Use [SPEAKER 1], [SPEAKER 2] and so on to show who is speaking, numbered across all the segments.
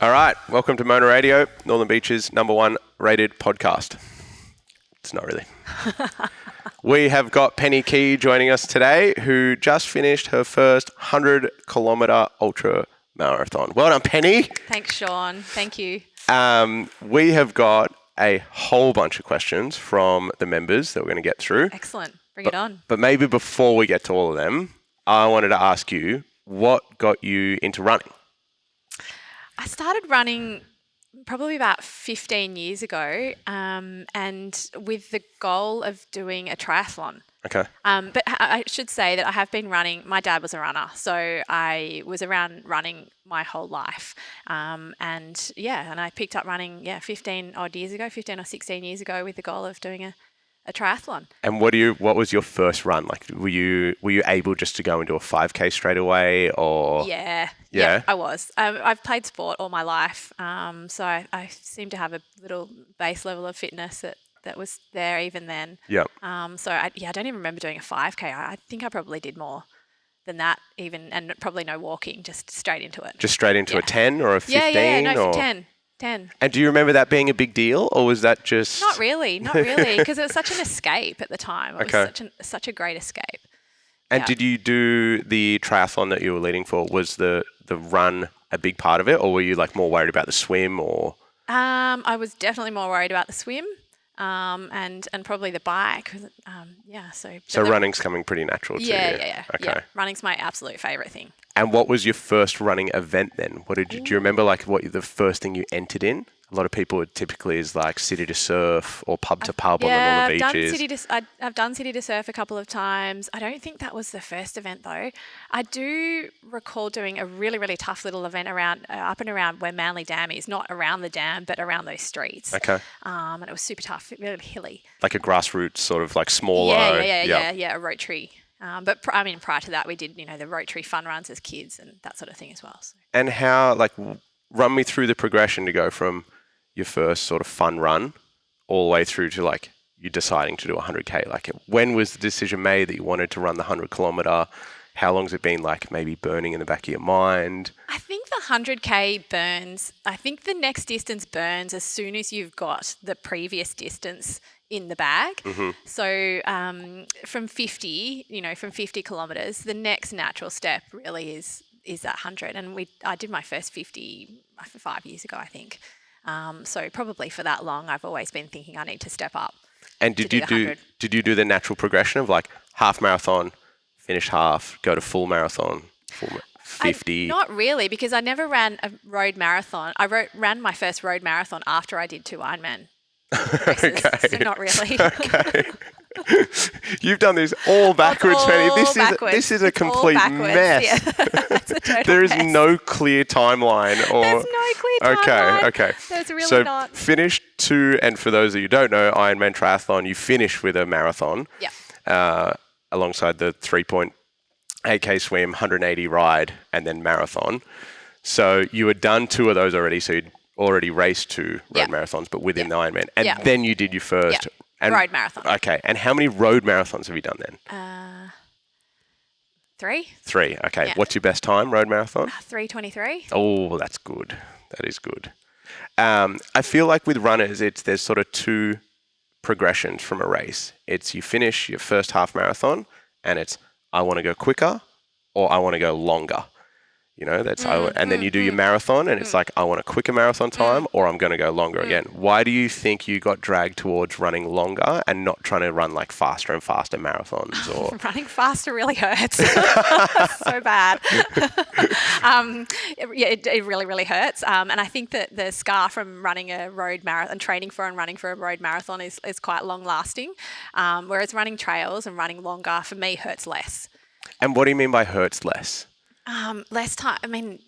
[SPEAKER 1] All right, welcome to Mona Radio, Northern Beach's #1 rated podcast. It's not really. We have got Penny Key joining us today, who just finished her first 100-kilometre ultra marathon. Well done, Penny.
[SPEAKER 2] Thanks, Sean. Thank you.
[SPEAKER 1] We have got a whole bunch of questions from the members that we're going to get through.
[SPEAKER 2] Excellent. Bring it on.
[SPEAKER 1] But maybe before we get to all of them, I wanted to ask you, what got you into running?
[SPEAKER 2] I started running probably about 15 years ago, and with the goal of doing a triathlon.
[SPEAKER 1] Okay.
[SPEAKER 2] But I should say that I have been running. My dad was a runner, so I was around running my whole life. And I picked up running 15 or 16 years ago with the goal of doing a triathlon.
[SPEAKER 1] And what was your first run? Like, were you able just to go into a 5K straight away, or?
[SPEAKER 2] Yeah, I was. I've played sport all my life, so I seem to have a little base level of fitness that was there even then.
[SPEAKER 1] Yeah.
[SPEAKER 2] So I don't even remember doing a 5K. I think I probably did more than that even, and probably no walking, just straight into it.
[SPEAKER 1] Just straight into a 10 or a 15?
[SPEAKER 2] No, 10.
[SPEAKER 1] And do you remember that being a big deal, or was that just...
[SPEAKER 2] Not really, because it was such an escape at the time. It was such a great escape.
[SPEAKER 1] And did you do the triathlon that you were leading for? Was the run a big part of it, or were you like more worried about the swim, or...?
[SPEAKER 2] I was definitely more worried about the swim, and probably the bike. So
[SPEAKER 1] running's coming pretty natural to you.
[SPEAKER 2] Yeah.
[SPEAKER 1] Okay.
[SPEAKER 2] Yeah. Running's my absolute favourite thing.
[SPEAKER 1] And what was your first running event then? Do you remember what the first thing you entered in? A lot of people typically is like city to surf or pub to pub on the northern beaches.
[SPEAKER 2] I've done city to surf a couple of times. I don't think that was the first event though. I do recall doing a really, really tough little event around up and around where Manly Dam is, not around the dam, but around those streets.
[SPEAKER 1] Okay.
[SPEAKER 2] And it was super tough, really hilly.
[SPEAKER 1] Like a grassroots sort of like smaller.
[SPEAKER 2] Yeah, a Rotary. But prior to that, we did, the Rotary fun runs as kids and that sort of thing as well. So.
[SPEAKER 1] And how, run me through the progression to go from your first sort of fun run all the way through to you deciding to do 100K. When was the decision made that you wanted to run the 100-kilometre? How long's it been maybe burning in the back of your mind?
[SPEAKER 2] I think the 100K burns. I think the next distance burns as soon as you've got the previous distance in the bag.
[SPEAKER 1] Mm-hmm.
[SPEAKER 2] So from 50 kilometres, the next natural step really is that 100. And I did my first 50 5 years ago, I think. So probably for that long, I've always been thinking I need to step up.
[SPEAKER 1] And did you do the natural progression of half marathon, finish half, go to full marathon, 50?
[SPEAKER 2] Not really, because I never ran a road marathon. I ran my first road marathon after I did 2 Ironman races, so not really.
[SPEAKER 1] Okay. You've done this all backwards, Penny. This is a complete mess.
[SPEAKER 2] Yeah.
[SPEAKER 1] There is no clear timeline.
[SPEAKER 2] There's no clear timeline.
[SPEAKER 1] Okay.
[SPEAKER 2] There's really not.
[SPEAKER 1] Finished 2, and for those of you who don't know, Ironman triathlon, you finish with a marathon.
[SPEAKER 2] Yeah.
[SPEAKER 1] Alongside the 3.8K swim, 180 ride, and then marathon. So you had done 2 of those already, so you'd already raced 2 road marathons, but within the Ironman. And then you did your first...
[SPEAKER 2] road marathon.
[SPEAKER 1] Okay. And how many road marathons have you done then?
[SPEAKER 2] 3.
[SPEAKER 1] 3. Okay.
[SPEAKER 2] Yeah.
[SPEAKER 1] What's your best time, road marathon?
[SPEAKER 2] 3:23.
[SPEAKER 1] Oh, that's good. That is good. I feel like with runners, there's sort of 2 progressions from a race. It's you finish your first half marathon, and it's I want to go quicker or I want to go longer. And then you do your marathon, and it's I want a quicker marathon time, or I'm going to go longer again. Why do you think you got dragged towards running longer and not trying to run faster and faster marathons? Or
[SPEAKER 2] Running faster really hurts. So bad. It really, really hurts. And I think that the scar from running a road marathon, training for and running for a road marathon is quite long lasting. Whereas running trails and running longer, for me, hurts less.
[SPEAKER 1] And what do you mean by hurts less?
[SPEAKER 2] Less time. I mean,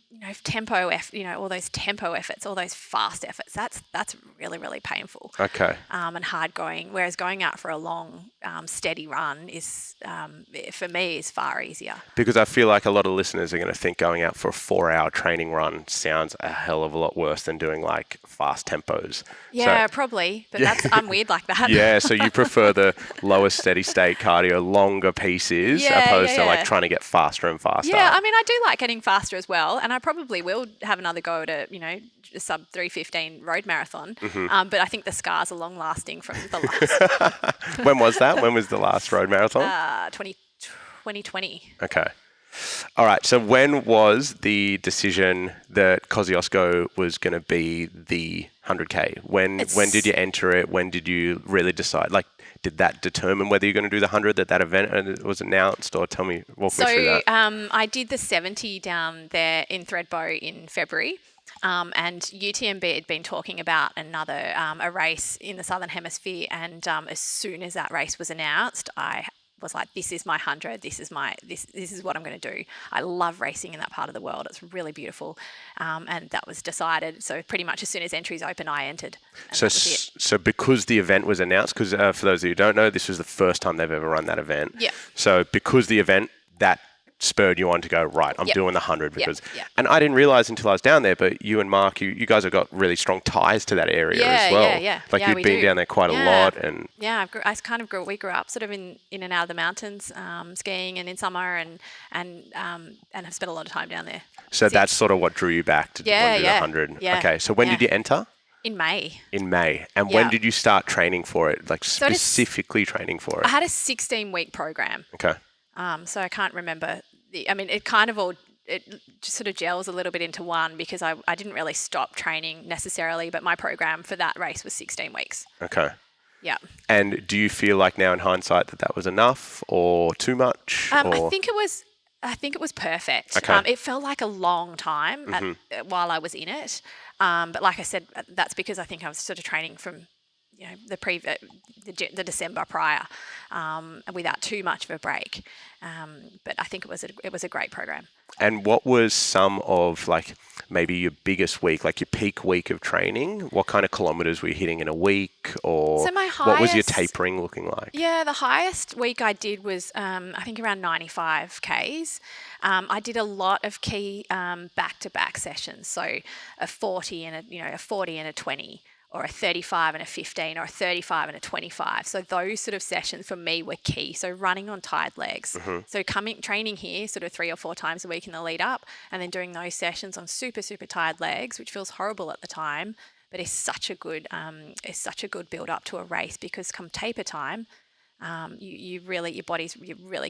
[SPEAKER 2] tempo, all those tempo efforts, all those fast efforts. That's really, really painful.
[SPEAKER 1] Okay.
[SPEAKER 2] And hard going. Whereas going out for a long, steady run is, for me, is far easier.
[SPEAKER 1] Because I feel like a lot of listeners are going to think going out for a 4-hour training run sounds a hell of a lot worse than doing fast tempos.
[SPEAKER 2] Yeah, probably. But I'm weird like that.
[SPEAKER 1] Yeah. So you prefer the lower steady state cardio, longer pieces, opposed to trying to get faster and faster.
[SPEAKER 2] Yeah. I mean, I do like getting faster as well, and I probably will have another go at a, a sub 3:15 road marathon. But I think the scars are long lasting from the last
[SPEAKER 1] When was that? When was the last road marathon?
[SPEAKER 2] 2020.
[SPEAKER 1] Okay. All right. So when was the decision that Kosciuszko was going to be the 100K? When did you enter it? When did you really decide? Like, did that determine whether you're going to do the 100 at that event was announced? Or walk me through that.
[SPEAKER 2] I did the 70 down there in Thredbo in February. And UTMB had been talking about another a race in the Southern Hemisphere. And as soon as that race was announced, I was like, this is my 100. This is what I'm going to do. I love racing in that part of the world. It's really beautiful. And that was decided. So pretty much as soon as entries open, I entered.
[SPEAKER 1] So because the event was announced, because for those of you who don't know, this was the first time they've ever run that event.
[SPEAKER 2] Yeah.
[SPEAKER 1] So because the event, that spurred you on to go, right, I'm doing the 100 because, and I didn't realize until I was down there, but you and Mark, you guys have got really strong ties to that area as well.
[SPEAKER 2] Yeah.
[SPEAKER 1] Like you'd been down there quite a lot. And
[SPEAKER 2] we grew up sort of in and out of the mountains, skiing and in summer and have spent a lot of time down there.
[SPEAKER 1] So that's sort of what drew you back to want to do the 100.
[SPEAKER 2] Yeah.
[SPEAKER 1] Okay. So when did you enter?
[SPEAKER 2] In May.
[SPEAKER 1] And when did you start training for it? Like specifically training for it?
[SPEAKER 2] I had a 16-week program.
[SPEAKER 1] Okay.
[SPEAKER 2] So I can't remember. It just sort of gels a little bit into one because I didn't really stop training necessarily, but my program for that race was 16 weeks.
[SPEAKER 1] Okay.
[SPEAKER 2] Yeah.
[SPEAKER 1] And do you feel like now in hindsight that was enough or too much?
[SPEAKER 2] I think it was perfect.
[SPEAKER 1] Okay.
[SPEAKER 2] It felt like a long time while I was in it. But like I said, that's because I think I was sort of training from the December prior, without too much of a break. But I think it was a great program.
[SPEAKER 1] And what was some of like maybe your biggest week, like your peak week of training? What kind of kilometers were you hitting in a week, or what was your tapering looking like?
[SPEAKER 2] Yeah, the highest week I did was I think around 95 Ks. I did a lot of key back-to-back sessions, so a 40 and a 40 and a 20. Or a 35 and a 15, or a 35 and a 25. So those sort of sessions for me were key. So running on tired legs. So training here sort of 3 or 4 times a week in the lead up, and then doing those sessions on super, super tired legs, which feels horrible at the time, but is such a good build up to a race, because come taper time, you're really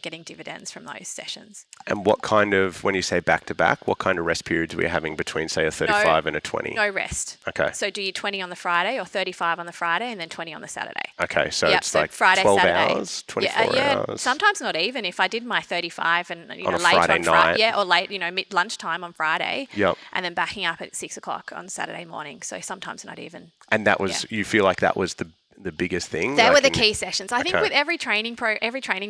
[SPEAKER 2] getting dividends from those sessions.
[SPEAKER 1] And what kind of, when you say back to back, what kind of rest periods were you having between, say, a 35 and a 20?
[SPEAKER 2] No rest.
[SPEAKER 1] Okay.
[SPEAKER 2] So do you 20 on the Friday or 35 on the Friday and then 20 on the Saturday?
[SPEAKER 1] Okay, so it's like Friday, 12 Saturday. Hours, 24 hours?
[SPEAKER 2] Sometimes not even. If I did my 35 and
[SPEAKER 1] on a Friday night.
[SPEAKER 2] or late, mid lunchtime on Friday,
[SPEAKER 1] yep.
[SPEAKER 2] And then backing up at 6 o'clock on Saturday morning. So sometimes not even.
[SPEAKER 1] And that was, you feel like that was the biggest thing?
[SPEAKER 2] They were the key sessions. I think with every training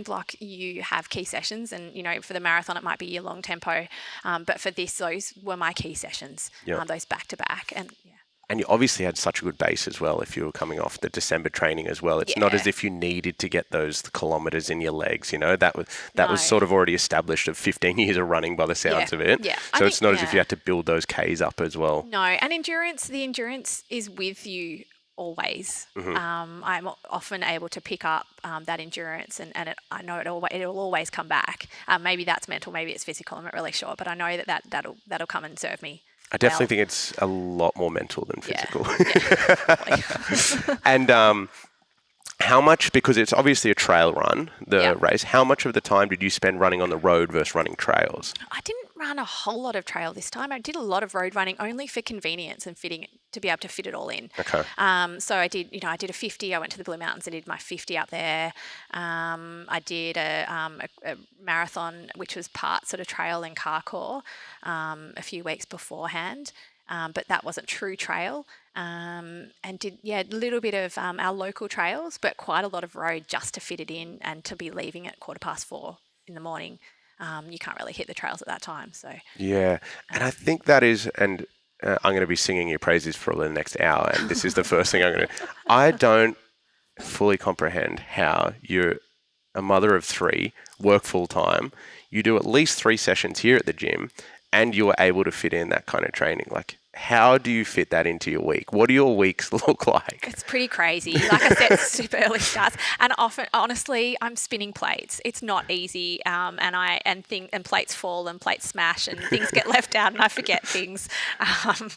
[SPEAKER 2] block, you have key sessions, and for the marathon it might be your long tempo, but for this, those were my key sessions. Those back to back,
[SPEAKER 1] and you obviously had such a good base as well. If you were coming off the December training as well, it's not as if you needed to get those kilometers in your legs. That was sort of already established of 15 years of running by the sounds of it.
[SPEAKER 2] Yeah.
[SPEAKER 1] So it's not as if you had to build those Ks up as well.
[SPEAKER 2] No, and the endurance is with you always. I'm often able to pick up that endurance, and I know it'll always come back. Maybe that's mental, maybe it's physical. I'm not really sure, but I know that'll come and serve me.
[SPEAKER 1] I definitely think it's a lot more mental than physical.
[SPEAKER 2] Yeah.
[SPEAKER 1] And how much, because it's obviously a trail run, the race, how much of the time did you spend running on the road versus running trails?
[SPEAKER 2] I didn't run a whole lot of trail this time. I did a lot of road running only for convenience and to be able to fit it all in.
[SPEAKER 1] Okay.
[SPEAKER 2] So I did a 50. I went to the Blue Mountains. I did my 50 up there. I did a marathon, which was part sort of trail and parkour, a few weeks beforehand. But that wasn't true trail. And did a little bit of our local trails, but quite a lot of road just to fit it in and to be leaving at 4:15 in the morning. You can't really hit the trails at that time. So
[SPEAKER 1] yeah, and I think that is, and I'm going to be singing your praises for the next hour, and this is the first thing I don't fully comprehend how you're a mother of 3, work full time, you do at least 3 sessions here at the gym, and you are able to fit in that kind of training. Like, how do you fit that into your week? What do your weeks look like?
[SPEAKER 2] It's pretty crazy. Like I said, super early starts, and often, honestly, I'm spinning plates. It's not easy, and plates fall and plates smash and things get left out and I forget things. I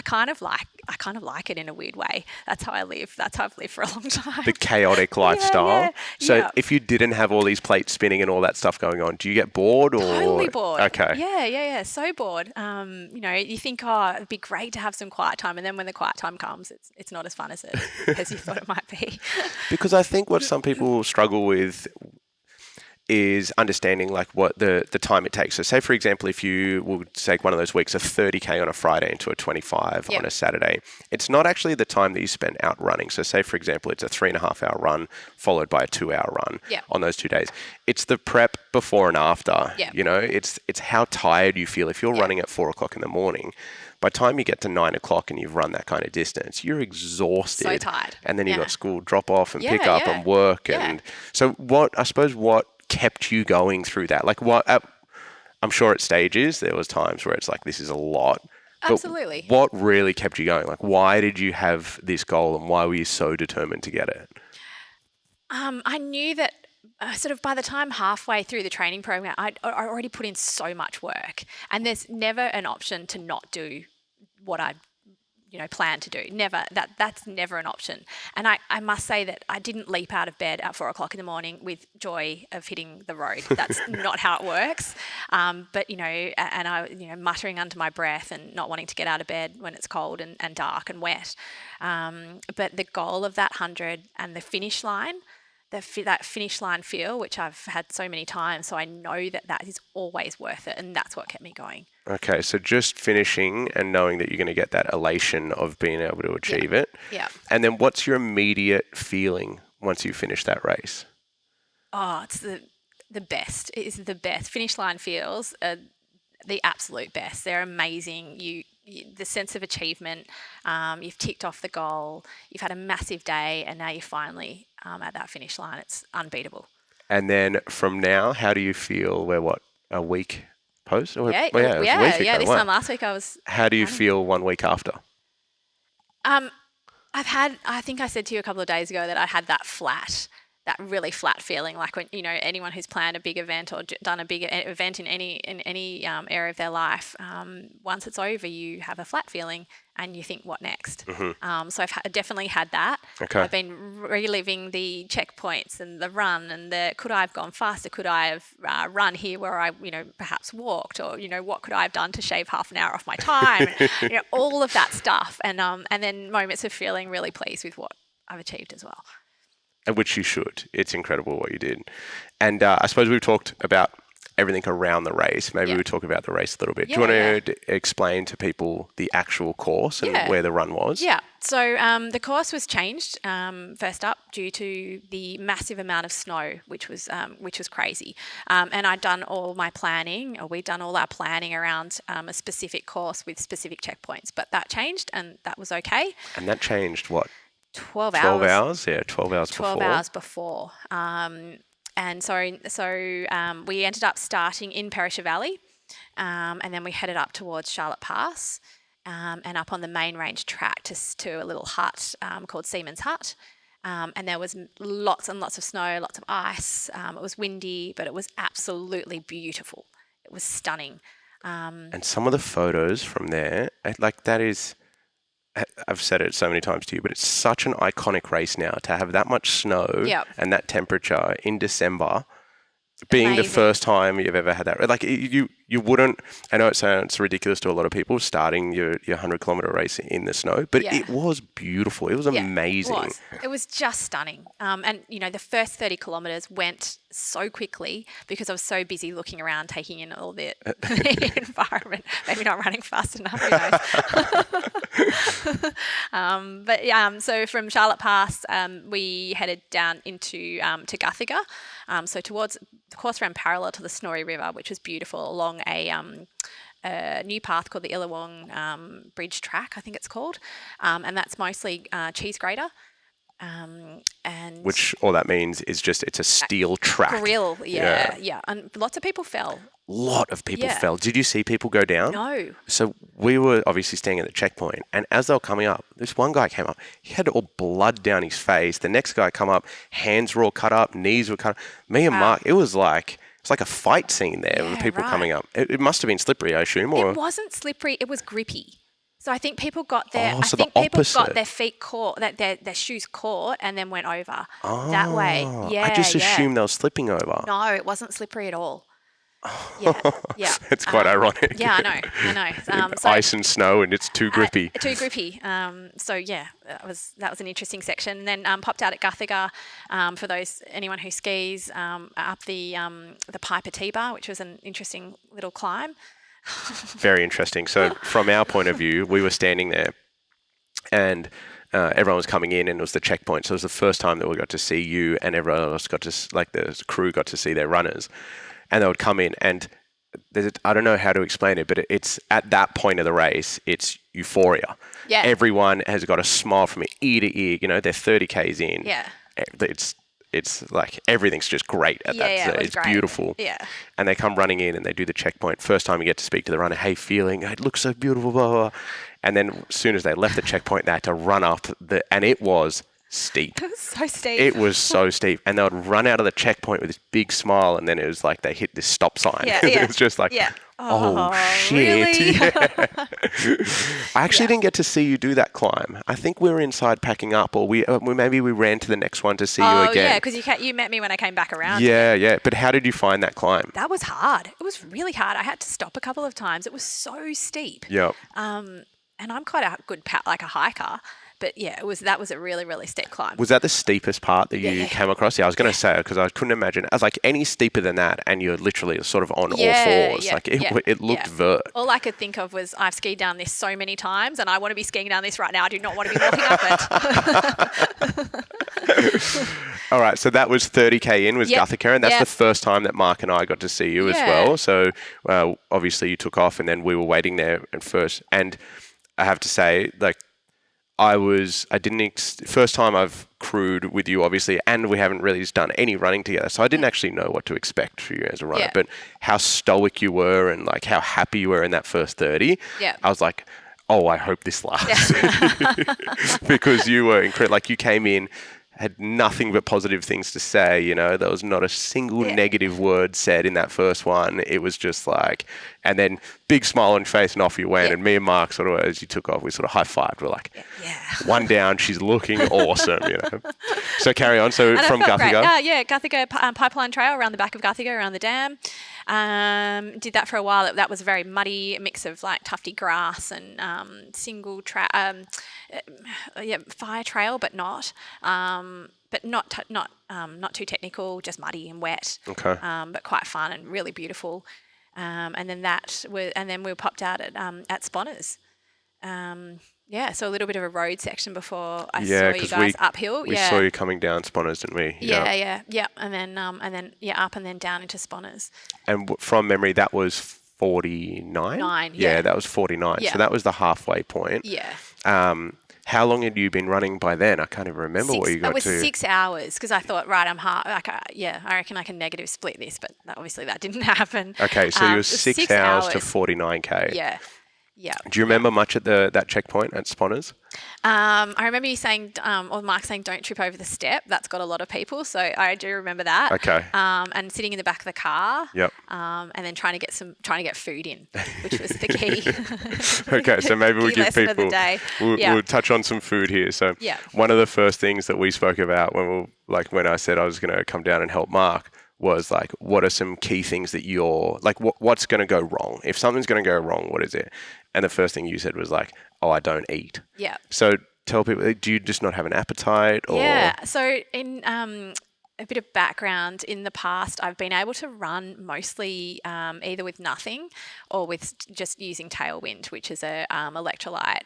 [SPEAKER 2] kind of like it in a weird way. That's how I live. That's how I've lived for a long time.
[SPEAKER 1] The chaotic lifestyle.
[SPEAKER 2] Yeah,
[SPEAKER 1] So
[SPEAKER 2] yeah.
[SPEAKER 1] if you didn't have all these plates spinning and all that stuff going on, do you get bored or?
[SPEAKER 2] Totally bored.
[SPEAKER 1] Okay.
[SPEAKER 2] Yeah. So bored. You think, oh, it'd be great to have some quiet time, and then when the quiet time comes, it's not as fun as you thought it might be.
[SPEAKER 1] Because I think what some people struggle with is understanding like what the time it takes. So say, for example, if you will take one of those weeks of 30K on a Friday into a 25
[SPEAKER 2] Yep.
[SPEAKER 1] on a Saturday, it's not actually the time that you spend out running. So say, for example, it's a 3.5 hour run followed by a 2 hour run
[SPEAKER 2] Yep.
[SPEAKER 1] on those 2 days. It's the prep before and after,
[SPEAKER 2] Yep.
[SPEAKER 1] it's how tired you feel. If you're running at 4 o'clock in the morning, by the time you get to 9 o'clock and you've run that kind of distance, you're exhausted.
[SPEAKER 2] So tired.
[SPEAKER 1] And then you've
[SPEAKER 2] Yeah.
[SPEAKER 1] got school drop off and
[SPEAKER 2] Yeah,
[SPEAKER 1] pick up
[SPEAKER 2] yeah.
[SPEAKER 1] and work.
[SPEAKER 2] Yeah.
[SPEAKER 1] And so what kept you going through that? Like I'm sure at stages there was times where it's like, this is a lot. But
[SPEAKER 2] Absolutely.
[SPEAKER 1] what really kept you going? Like, why did you have this goal and why were you so determined to get it?
[SPEAKER 2] I knew that sort of by the time halfway through the training program, I already put in so much work, and there's never an option to not do what I plan to do. Never. That's never an option. And I must say that I didn't leap out of bed at 4 o'clock in the morning with joy of hitting the road. That's not how it works. But and I muttering under my breath and not wanting to get out of bed when it's cold and dark and wet. But the goal of that 100 and the finish line, that finish line feel, which I've had so many times, so I know that is always worth it, and that's what kept me going.
[SPEAKER 1] Okay, so just finishing and knowing that you're going to get that elation of being able to achieve it.
[SPEAKER 2] Yeah.
[SPEAKER 1] And then what's your immediate feeling once you finish that race?
[SPEAKER 2] Oh, it's the best. It is the best. Finish line feels are the absolute best. They're amazing. The sense of achievement. You've ticked off the goal. You've had a massive day, and now you're finally at that finish line. It's unbeatable.
[SPEAKER 1] And then from now, how do you feel? We're a week post? Or,
[SPEAKER 2] Yeah.
[SPEAKER 1] it was a week ago,
[SPEAKER 2] This
[SPEAKER 1] wow.
[SPEAKER 2] time last week I was.
[SPEAKER 1] How do you feel 1 week after?
[SPEAKER 2] I think I said to you a couple of days ago that I had that really flat feeling, like when anyone who's planned a big event or done a big event in any area of their life, once it's over, you have a flat feeling and you think, what next?
[SPEAKER 1] Mm-hmm.
[SPEAKER 2] So I've definitely had that.
[SPEAKER 1] Okay.
[SPEAKER 2] I've been reliving the checkpoints and the run and could I have gone faster? Could I have run here where I perhaps walked, or what could I have done to shave half an hour off my time? All of that stuff, and then moments of feeling really pleased with what I've achieved as well.
[SPEAKER 1] Which you should. It's incredible what you did. And I suppose we've talked about everything around the race. Maybe we talk about the race a little bit. Do you want to explain to people the actual course and where the run was?
[SPEAKER 2] Yeah. So the course was changed first up due to the massive amount of snow, which was crazy. And I'd done all my planning, or we'd done all our planning around a specific course with specific checkpoints. But that changed, and that was okay.
[SPEAKER 1] And that changed what?
[SPEAKER 2] 12 hours.
[SPEAKER 1] 12 hours? Yeah, 12 hours
[SPEAKER 2] 12
[SPEAKER 1] before.
[SPEAKER 2] hours before. And so we ended up starting in Perisher Valley, and then we headed up towards Charlotte Pass, and up on the main range track to a little hut called Seaman's Hut. And there was lots and lots of snow, lots of ice. It was windy, but it was absolutely beautiful. It was stunning.
[SPEAKER 1] And some of the photos from there, like that is... I've said it so many times to you, but it's such an iconic race now to have that much snow and that temperature in December, being
[SPEAKER 2] Amazing.
[SPEAKER 1] the first time you've ever had that. Like you wouldn't, I know it sounds ridiculous to a lot of people starting your 100-kilometer race in the snow, but it was beautiful. It was amazing.
[SPEAKER 2] It was just stunning. And the first 30 kilometres went so quickly because I was so busy looking around, taking in all the environment. Maybe not running fast enough, who knows. So from Charlotte Pass, we headed down into to Guthiga. So towards the course ran parallel to the Snorri River, which was beautiful, along a new path called the Illawong Bridge Track, I think it's called, and that's mostly cheese grater. And
[SPEAKER 1] Which all that means is just it's a steel track.
[SPEAKER 2] grill, yeah. And lots of people fell.
[SPEAKER 1] Lot of people
[SPEAKER 2] Yeah.
[SPEAKER 1] fell. Did you see people go down?
[SPEAKER 2] No.
[SPEAKER 1] So we were obviously staying at the checkpoint, and as they were coming up, this one guy came up. He had all blood down his face. The next guy come up, hands were all cut up, knees were cut up. Me and
[SPEAKER 2] Wow.
[SPEAKER 1] Mark, it was like a fight scene there with
[SPEAKER 2] Yeah,
[SPEAKER 1] people
[SPEAKER 2] right.
[SPEAKER 1] coming up. It must have been slippery, I assume, or
[SPEAKER 2] It wasn't slippery, it was grippy. So I think people got their
[SPEAKER 1] so the
[SPEAKER 2] people
[SPEAKER 1] opposite.
[SPEAKER 2] got their feet caught, their shoes caught and then went over that way. Yeah.
[SPEAKER 1] I just
[SPEAKER 2] yeah.
[SPEAKER 1] assumed they were slipping over.
[SPEAKER 2] No, it wasn't slippery at all. Yeah. Yeah.
[SPEAKER 1] It's quite ironic.
[SPEAKER 2] Yeah, I know. So,
[SPEAKER 1] Ice and snow, and it's too grippy.
[SPEAKER 2] too grippy. So yeah, that was an interesting section. And then popped out at Guthaga for anyone who skis up the Piper T-bar, which was an interesting little climb.
[SPEAKER 1] Very interesting. So from our point of view, we were standing there, and everyone was coming in, and it was the checkpoint. So it was the first time that we got to see you, and everyone else got to, like the crew got to see their runners, and they would come in, and I don't know how to explain it, but it's at that point of the race, it's euphoria.
[SPEAKER 2] Yeah.
[SPEAKER 1] Everyone has got a smile from ear to ear. You know, they're 30 Ks in.
[SPEAKER 2] Yeah.
[SPEAKER 1] It's like everything's just great at that.
[SPEAKER 2] Yeah,
[SPEAKER 1] It's
[SPEAKER 2] great.
[SPEAKER 1] beautiful.
[SPEAKER 2] Yeah.
[SPEAKER 1] And they come running in and they do the checkpoint. First time you get to speak to the runner, hey, feeling, it looks so beautiful, blah, blah, blah. And then as soon as they left the checkpoint, they had to run up and it was steep.
[SPEAKER 2] It was so steep.
[SPEAKER 1] It was so steep. And they would run out of the checkpoint with this big smile, and then it was like they hit this stop sign.
[SPEAKER 2] Yeah,
[SPEAKER 1] It was just like,
[SPEAKER 2] yeah.
[SPEAKER 1] oh, shit.
[SPEAKER 2] Really?
[SPEAKER 1] Yeah. I actually didn't get to see you do that climb. I think we were inside packing up, or maybe we ran to the next one to see you again.
[SPEAKER 2] Oh yeah, because you met me when I came back around.
[SPEAKER 1] Yeah. But how did you find that climb?
[SPEAKER 2] That was hard. It was really hard. I had to stop a couple of times. It was so steep.
[SPEAKER 1] Yep.
[SPEAKER 2] And I'm quite a good like a hiker, but yeah, that was a really, really steep climb.
[SPEAKER 1] Was that the steepest part that you came across? Yeah, I was going to say it because I couldn't imagine. I was like, any steeper than that, and you're literally sort of on all fours.
[SPEAKER 2] Yeah,
[SPEAKER 1] Like it looked vert.
[SPEAKER 2] All I could think of was I've skied down this so many times, and I want to be skiing down this right now. I do not want to be walking up it.
[SPEAKER 1] All right, so that was 30K in, was
[SPEAKER 2] Yep,
[SPEAKER 1] Guthaga, and that's
[SPEAKER 2] yep.
[SPEAKER 1] the first time that Mark and I got to see you as
[SPEAKER 2] Yeah.
[SPEAKER 1] well. So obviously you took off, and then we were waiting there at first. And I have to say, like, first time I've crewed with you, obviously, and we haven't really done any running together, so I didn't actually know what to expect for you as a runner.
[SPEAKER 2] Yeah.
[SPEAKER 1] But how stoic you were, and like how happy you were in that first 30,
[SPEAKER 2] Yeah.
[SPEAKER 1] I was like, oh, I hope this lasts. Because you were incredible. Like, you came in, had nothing but positive things to say, you know, there was not a single negative word said in that first one. It was just like, and then big smile on your face, and off you went.
[SPEAKER 2] Yeah.
[SPEAKER 1] And me and Mark sort of, as you took off, we sort of high-fived. We're like,
[SPEAKER 2] Yeah.
[SPEAKER 1] one down, she's looking awesome, you know. So carry on. So
[SPEAKER 2] And
[SPEAKER 1] from
[SPEAKER 2] I felt great.
[SPEAKER 1] Guthaga.
[SPEAKER 2] Guthaga Pipeline Trail around the back of Guthaga, around the dam. Did that for a while. That was very muddy, a mix of like tufty grass and single track, fire trail, but not too technical, just muddy and wet.
[SPEAKER 1] Okay.
[SPEAKER 2] But quite fun and really beautiful. And then we popped out at Sponners. So a little bit of a road section before I saw you
[SPEAKER 1] 'cause
[SPEAKER 2] guys uphill.
[SPEAKER 1] We saw you coming down Sponners, didn't we?
[SPEAKER 2] Yeah. And then up and then down into Sponners.
[SPEAKER 1] And from memory, that was 49?
[SPEAKER 2] Yeah.
[SPEAKER 1] That was 49.
[SPEAKER 2] Yeah.
[SPEAKER 1] So that was the halfway point.
[SPEAKER 2] Yeah.
[SPEAKER 1] How long had you been running by then? I can't even remember what you got
[SPEAKER 2] It was
[SPEAKER 1] to.
[SPEAKER 2] 6 hours because I thought, right, I'm hard. I reckon I can negative split this, but obviously that didn't happen.
[SPEAKER 1] Okay, so you were 6
[SPEAKER 2] 6
[SPEAKER 1] hours to
[SPEAKER 2] hours.
[SPEAKER 1] 49K.
[SPEAKER 2] Yeah. Yeah.
[SPEAKER 1] Do you remember much at that checkpoint at Sponners?
[SPEAKER 2] I remember you saying, or Mark saying, don't trip over the step. That's got a lot of people. So I do remember that.
[SPEAKER 1] Okay.
[SPEAKER 2] And sitting in the back of the car.
[SPEAKER 1] Yep.
[SPEAKER 2] And then trying to get food in, which was the key.
[SPEAKER 1] Okay, so maybe we'll
[SPEAKER 2] Key
[SPEAKER 1] give
[SPEAKER 2] lesson of the
[SPEAKER 1] people.
[SPEAKER 2] day.
[SPEAKER 1] We'll touch on some food here. So
[SPEAKER 2] Yeah.
[SPEAKER 1] one of the first things that we spoke about when I said I was going to come down and help Mark was like, what are some key things that you're like, what's going to go wrong? If something's going to go wrong, what is it? And the first thing you said was like, oh, I don't eat.
[SPEAKER 2] Yeah.
[SPEAKER 1] So tell people, do you just not have an appetite? Or?
[SPEAKER 2] Yeah. So in a bit of background, in the past, I've been able to run mostly either with nothing or with just using Tailwind, which is a electrolyte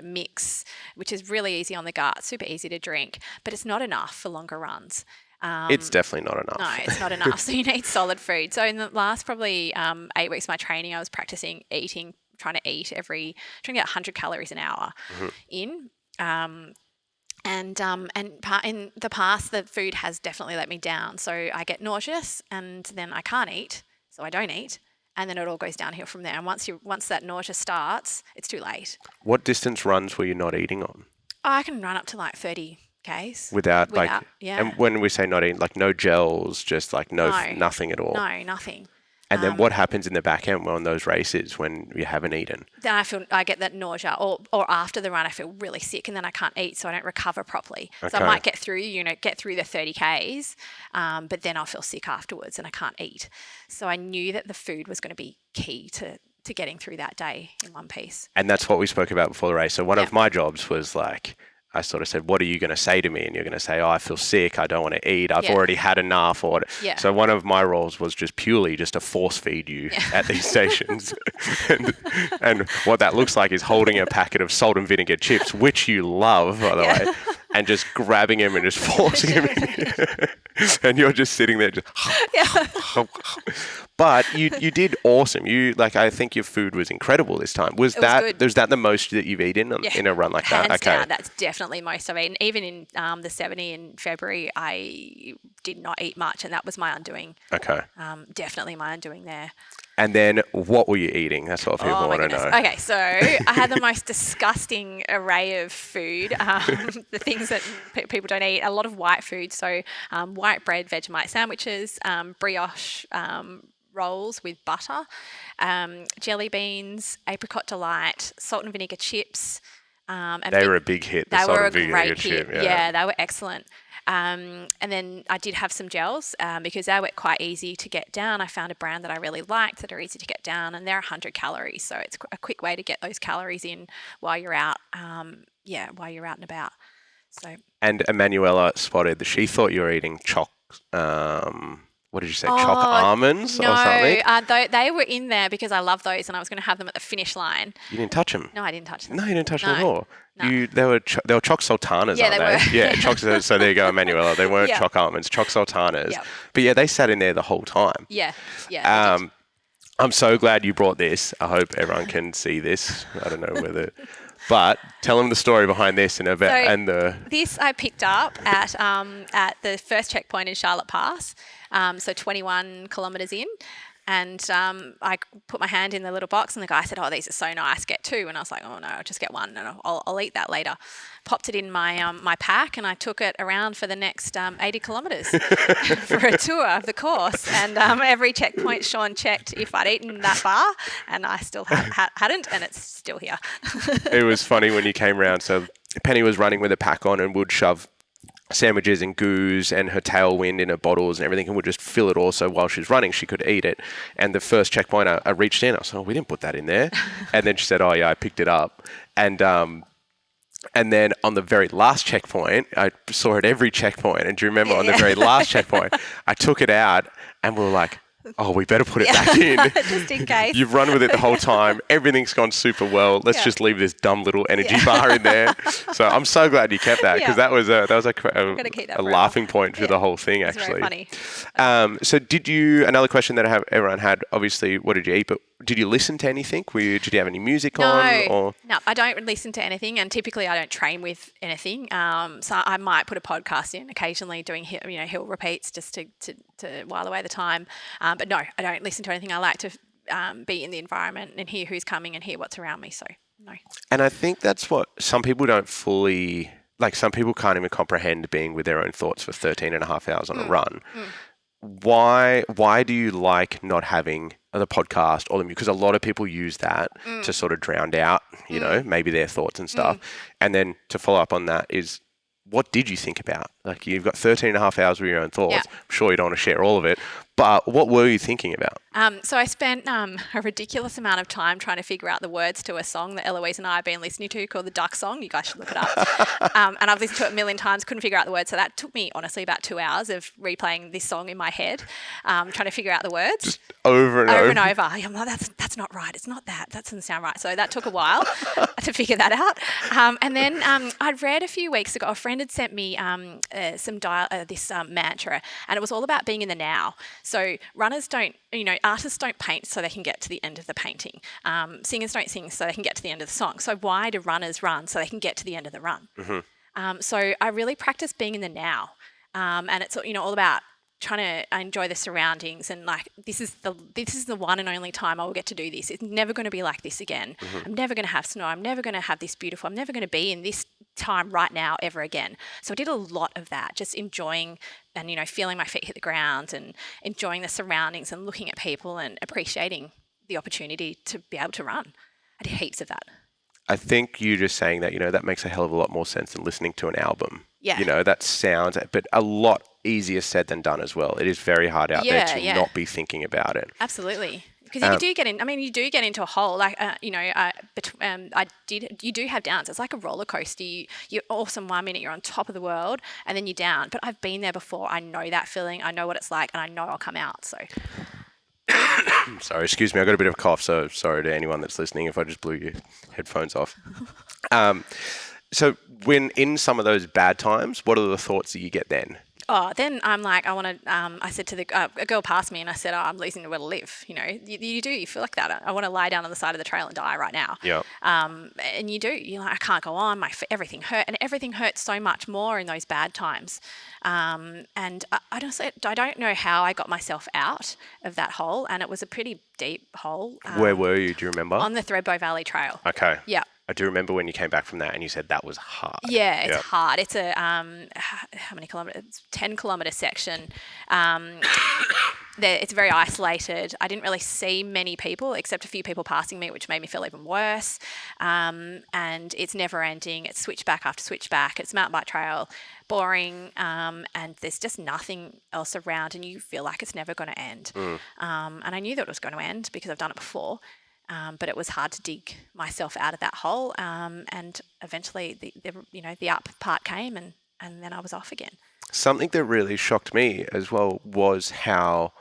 [SPEAKER 2] mix, which is really easy on the gut, super easy to drink, but it's not enough for longer runs.
[SPEAKER 1] It's definitely not enough.
[SPEAKER 2] No, it's not enough. So you need solid food. So in the last probably 8 weeks of my training, I was practicing trying to get 100 calories an hour in. In the past, the food has definitely let me down. So I get nauseous, and then I can't eat, so I don't eat, and then it all goes downhill from there. And once that nausea starts, it's too late.
[SPEAKER 1] What distance runs were you not eating on?
[SPEAKER 2] I can run up to like 30 k's
[SPEAKER 1] Without like,
[SPEAKER 2] yeah.
[SPEAKER 1] and when we say not eating, like no gels, just like
[SPEAKER 2] No.
[SPEAKER 1] nothing at all.
[SPEAKER 2] No, nothing.
[SPEAKER 1] And then what happens in the back end on those races when you haven't eaten?
[SPEAKER 2] Then I get that nausea, or after the run I feel really sick, and then I can't eat, so I don't recover properly. So I might get through the 30 k's, but then I'll feel sick afterwards and I can't eat. So I knew that the food was going to be key to getting through that day in one piece.
[SPEAKER 1] And that's what we spoke about before the race. So one of my jobs was like, I sort of said, what are you going to say to me? And you're going to say, oh, I feel sick. I don't want to eat. I've already had enough. So one of my roles was just purely just to force feed you at these stations. and what that looks like is holding a packet of salt and vinegar chips, which you love, by the way, and just grabbing him and just forcing him in. And you're just sitting there just... But you did awesome. I think your food was incredible this time. Was that the most that you've eaten in a run like that?
[SPEAKER 2] Hands down, that's definitely most I've eaten. Even in the 70 in February, I did not eat much, and that was my undoing.
[SPEAKER 1] Okay.
[SPEAKER 2] Definitely my undoing there.
[SPEAKER 1] And then what were you eating? That's what people want to know.
[SPEAKER 2] Okay, so I had the most disgusting array of food, the things that people don't eat, a lot of white food. So white bread, Vegemite sandwiches, brioche rolls with butter, jelly beans, apricot delight, salt and vinegar chips.
[SPEAKER 1] They were a big hit.
[SPEAKER 2] They were a great hit. Yeah, they were excellent. And then I did have some gels because they were quite easy to get down. I found a brand that I really liked that are easy to get down, and they're 100 calories. So it's a quick way to get those calories in while you're out. While you're out and about. So. And
[SPEAKER 1] Emanuela spotted that she thought you were eating what did you say? Choc almonds or something?
[SPEAKER 2] No, they were in there because I love those, and I was going to have them at the finish line.
[SPEAKER 1] You didn't touch them?
[SPEAKER 2] No, I didn't touch them.
[SPEAKER 1] No, you didn't touch them at all? No. They were choc sultanas,
[SPEAKER 2] yeah,
[SPEAKER 1] aren't
[SPEAKER 2] they?
[SPEAKER 1] Yeah, choc. So there you go, Emanuela. They weren't choc almonds, choc sultanas. Yep. But yeah, they sat in there the whole time.
[SPEAKER 2] Yeah.
[SPEAKER 1] I'm so glad you brought this. I hope everyone can see this. I don't know whether... But tell them the story behind this
[SPEAKER 2] This I picked up at the first checkpoint in Charlotte Pass, so 21 kilometres in, and I put my hand in the little box, and the guy said, "Oh, these are so nice. Get two." And I was like, "Oh no, I'll just get one, and I'll eat that later." Popped it in my my pack, and I took it around for the next 80 kilometres for a tour of the course. And every checkpoint, Sean checked if I'd eaten that bar, and I still hadn't, and it's still here.
[SPEAKER 1] It was funny when you came round. So Penny was running with a pack on and would shove sandwiches and goos and her tailwind in her bottles and everything, and would just fill it all so while she's running she could eat it. And the first checkpoint I reached in, I was like, "Oh, we didn't put that in there." And then she said, "Oh yeah, I picked it up." And then on the very last checkpoint, I saw it every checkpoint. And do you remember on the very last checkpoint, I took it out and we were like, "Oh, we better put it back in."
[SPEAKER 2] Just in case.
[SPEAKER 1] You've run with it the whole time. Everything's gone super well. Let's just leave this dumb little energy bar in there. So I'm so glad you kept that, because that was a laughing point through the whole thing, actually.
[SPEAKER 2] Very funny.
[SPEAKER 1] So another question that everyone had, obviously, what did you eat? But did you listen to anything? Did you have any music on? Or?
[SPEAKER 2] No, I don't listen to anything, and typically I don't train with anything. So I might put a podcast in occasionally, doing hill repeats just to while away the time. But no, I don't listen to anything. I like to be in the environment and hear who's coming and hear what's around me. So no.
[SPEAKER 1] And I think that's what some people don't fully like. Some people can't even comprehend being with their own thoughts for 13 and a half hours on a run. Why do you like not having the podcast or because a lot of people use that to sort of drown out, maybe their thoughts and stuff. And then to follow up on that is, what did you think about? Like, you've got 13 and a half hours with your own thoughts. Yeah. I'm sure you don't want to share all of it, but what were you thinking about?
[SPEAKER 2] So I spent a ridiculous amount of time trying to figure out the words to a song that Eloise and I have been listening to called the Duck Song. You guys should look it up. And I've listened to it a million times, couldn't figure out the words. So that took me, honestly, about 2 hours of replaying this song in my head, trying to figure out the words.
[SPEAKER 1] Just over and over.
[SPEAKER 2] I'm like, that's not right. It's not that. That doesn't sound right. So that took a while to figure that out. And then I'd read a few weeks ago, a friend had sent me this mantra, and it was all about being in the now. So artists don't paint so they can get to the end of the painting. Singers don't sing so they can get to the end of the song. So why do runners run? So they can get to the end of the run. Mm-hmm. So I really practice being in the now, and it's all about trying to enjoy the surroundings and like this is the one and only time I will get to do this. It's never going to be like this again. I'm never going to have snow. I'm never going to have this beautiful. I'm never going to be in this time right now ever again. So I did a lot of that, just enjoying and feeling my feet hit the ground and enjoying the surroundings and looking at people and appreciating the opportunity to be able to run. I did heaps of that.
[SPEAKER 1] I think you just saying that, that makes a hell of a lot more sense than listening to an album.
[SPEAKER 2] Yeah.
[SPEAKER 1] That sounds, but a lot easier said than done as well. It is very hard out there to not be thinking about it.
[SPEAKER 2] Absolutely. Because you do get into a hole. Like, you do have downs. It's like a roller coaster. You're awesome 1 minute, you're on top of the world, and then you're down. But I've been there before. I know that feeling. I know what it's like, and I know I'll come out. So.
[SPEAKER 1] Sorry, excuse me. I got a bit of a cough, so sorry to anyone that's listening if I just blew your headphones off. So when in some of those bad times, what are the thoughts that you get then?
[SPEAKER 2] Oh, then I'm like, I want to, I said to a girl passed me and I said, I'm losing the will to live. You feel like that. I want to lie down on the side of the trail and die right now.
[SPEAKER 1] Yeah.
[SPEAKER 2] And you're like, I can't go on. Everything hurt. And everything hurts so much more in those bad times. And I don't know how I got myself out of that hole. And it was a pretty deep hole.
[SPEAKER 1] Where were you? Do you remember?
[SPEAKER 2] On the Thredbo Valley Trail.
[SPEAKER 1] Okay.
[SPEAKER 2] Yeah.
[SPEAKER 1] I do remember when you came back from that and you said that was hard.
[SPEAKER 2] Yeah, it's hard. It's a, how many kilometres? 10-kilometre section. It's very isolated. I didn't really see many people except a few people passing me, which made me feel even worse. And it's never ending. It's switchback after switchback. It's mountain bike trail, boring, and there's just nothing else around and you feel like it's never going to end. And I knew that it was going to end because I've done it before. But it was hard to dig myself out of that hole, and eventually the up part came, and then I was off again.
[SPEAKER 1] Something that really shocked me as well was how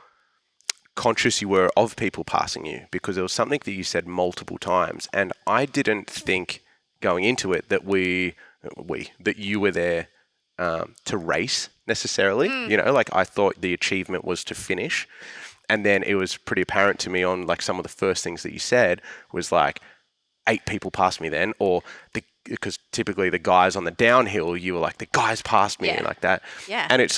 [SPEAKER 1] conscious you were of people passing you, because there was something that you said multiple times, and I didn't think going into it that that you were there to race necessarily. I thought the achievement was to finish. And then it was pretty apparent to me on like some of the first things that you said was like 8 people passed me then, because typically the guys on the downhill, you were like, the guys passed me and like that.
[SPEAKER 2] Yeah.
[SPEAKER 1] And it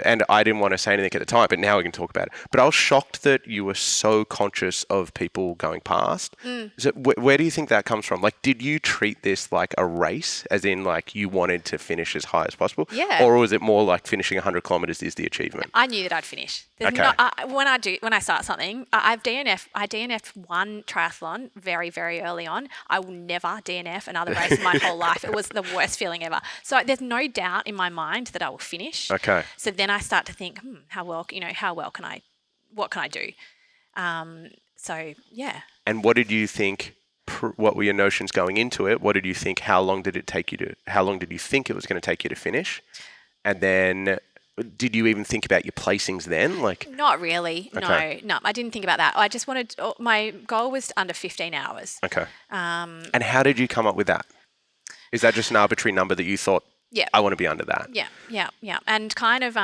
[SPEAKER 1] and I didn't want to say anything at the time, but now we can talk about it. But I was shocked that you were so conscious of people going past. So where do you think that comes from? Like, did you treat this like a race, as in like you wanted to finish as high as possible?
[SPEAKER 2] Yeah.
[SPEAKER 1] Or was it more like finishing 100 kilometers is the achievement?
[SPEAKER 2] I knew that I'd finish.
[SPEAKER 1] Okay.
[SPEAKER 2] When I start something, I DNF'd one triathlon very, very early on. I will never DNF another race in my whole life. It was the worst feeling ever. So there's no doubt in my mind that I will finish.
[SPEAKER 1] Okay.
[SPEAKER 2] So then I start to think, what can I do? So yeah.
[SPEAKER 1] And what did you think? What were your notions going into it? What did you think? How long did you think it was going to take you to finish? And then, did you even think about your placings then? Like,
[SPEAKER 2] not really.
[SPEAKER 1] Okay.
[SPEAKER 2] No, I didn't think about that. I just wanted. My goal was under 15 hours.
[SPEAKER 1] Okay. And how did you come up with that? Is that just an arbitrary number that you thought?
[SPEAKER 2] Yeah.
[SPEAKER 1] I want to be under that.
[SPEAKER 2] Yeah. And kind of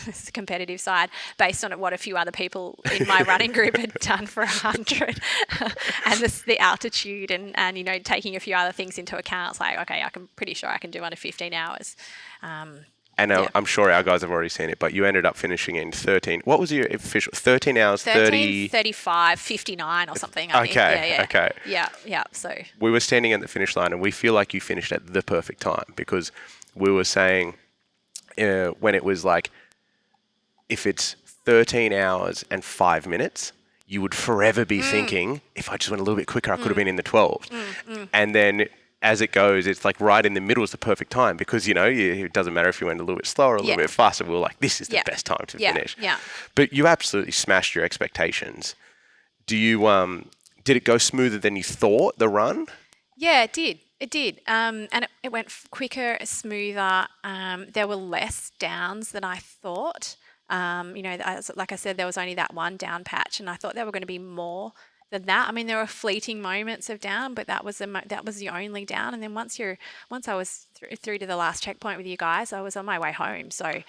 [SPEAKER 2] it's the competitive side based on what a few other people in my running group had done for 100 and the altitude and taking a few other things into account. It's like, okay, I'm pretty sure I can do under 15 hours.
[SPEAKER 1] And I'm sure our guys have already seen it, but you ended up finishing in 13. What was your official? 13 hours, 30...
[SPEAKER 2] 35, 59 or something, I think.
[SPEAKER 1] Okay.
[SPEAKER 2] Yeah. So
[SPEAKER 1] we were standing at the finish line and we feel like you finished at the perfect time, because we were saying when it was like, if it's 13 hours and 5 minutes, you would forever be thinking, if I just went a little bit quicker, I could have been in the 12s. And then as it goes, it's like right in the middle is the perfect time, because, it doesn't matter if you went a little bit slower or a little bit faster. We were like, this is the best time to finish.
[SPEAKER 2] Yeah.
[SPEAKER 1] But you absolutely smashed your expectations. Do you, did it go smoother than you thought, the run?
[SPEAKER 2] Yeah, it did. And it went quicker, smoother. There were less downs than I thought. Like I said, there was only that one down patch, and I thought there were going to be more than that. I mean, there were fleeting moments of down, but that was the only down. And then once I was through to the last checkpoint with you guys, I was on my way home. So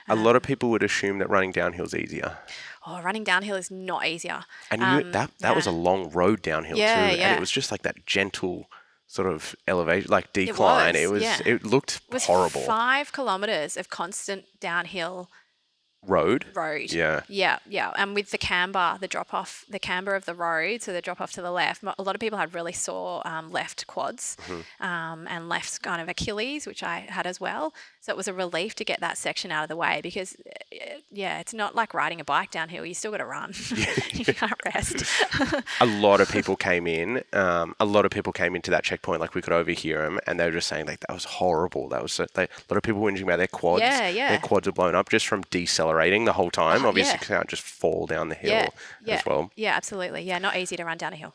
[SPEAKER 1] a lot of people would assume that running downhill is easier.
[SPEAKER 2] Oh, running downhill is not easier.
[SPEAKER 1] And that was a long road downhill too.
[SPEAKER 2] Yeah.
[SPEAKER 1] And it was just like that gentle sort of elevation, like decline. It looked
[SPEAKER 2] It was
[SPEAKER 1] horrible.
[SPEAKER 2] 5 kilometres of constant downhill
[SPEAKER 1] Road.
[SPEAKER 2] road.
[SPEAKER 1] Yeah.
[SPEAKER 2] Yeah. And with the camber, the camber of the road, so the drop off to the left, a lot of people had really sore left quads and left kind of Achilles, which I had as well. So it was a relief to get that section out of the way because, it's not like riding a bike downhill. You still got to run. You can't rest.
[SPEAKER 1] A lot of people came in. A lot of people came into that checkpoint. Like we could overhear them, and they were just saying like that was horrible. That was a lot of people whinging about their quads.
[SPEAKER 2] Yeah.
[SPEAKER 1] Their quads are blown up just from decelerating the whole time. Obviously, you can't just fall down the hill as well.
[SPEAKER 2] Yeah, absolutely. Yeah, not easy to run down a hill.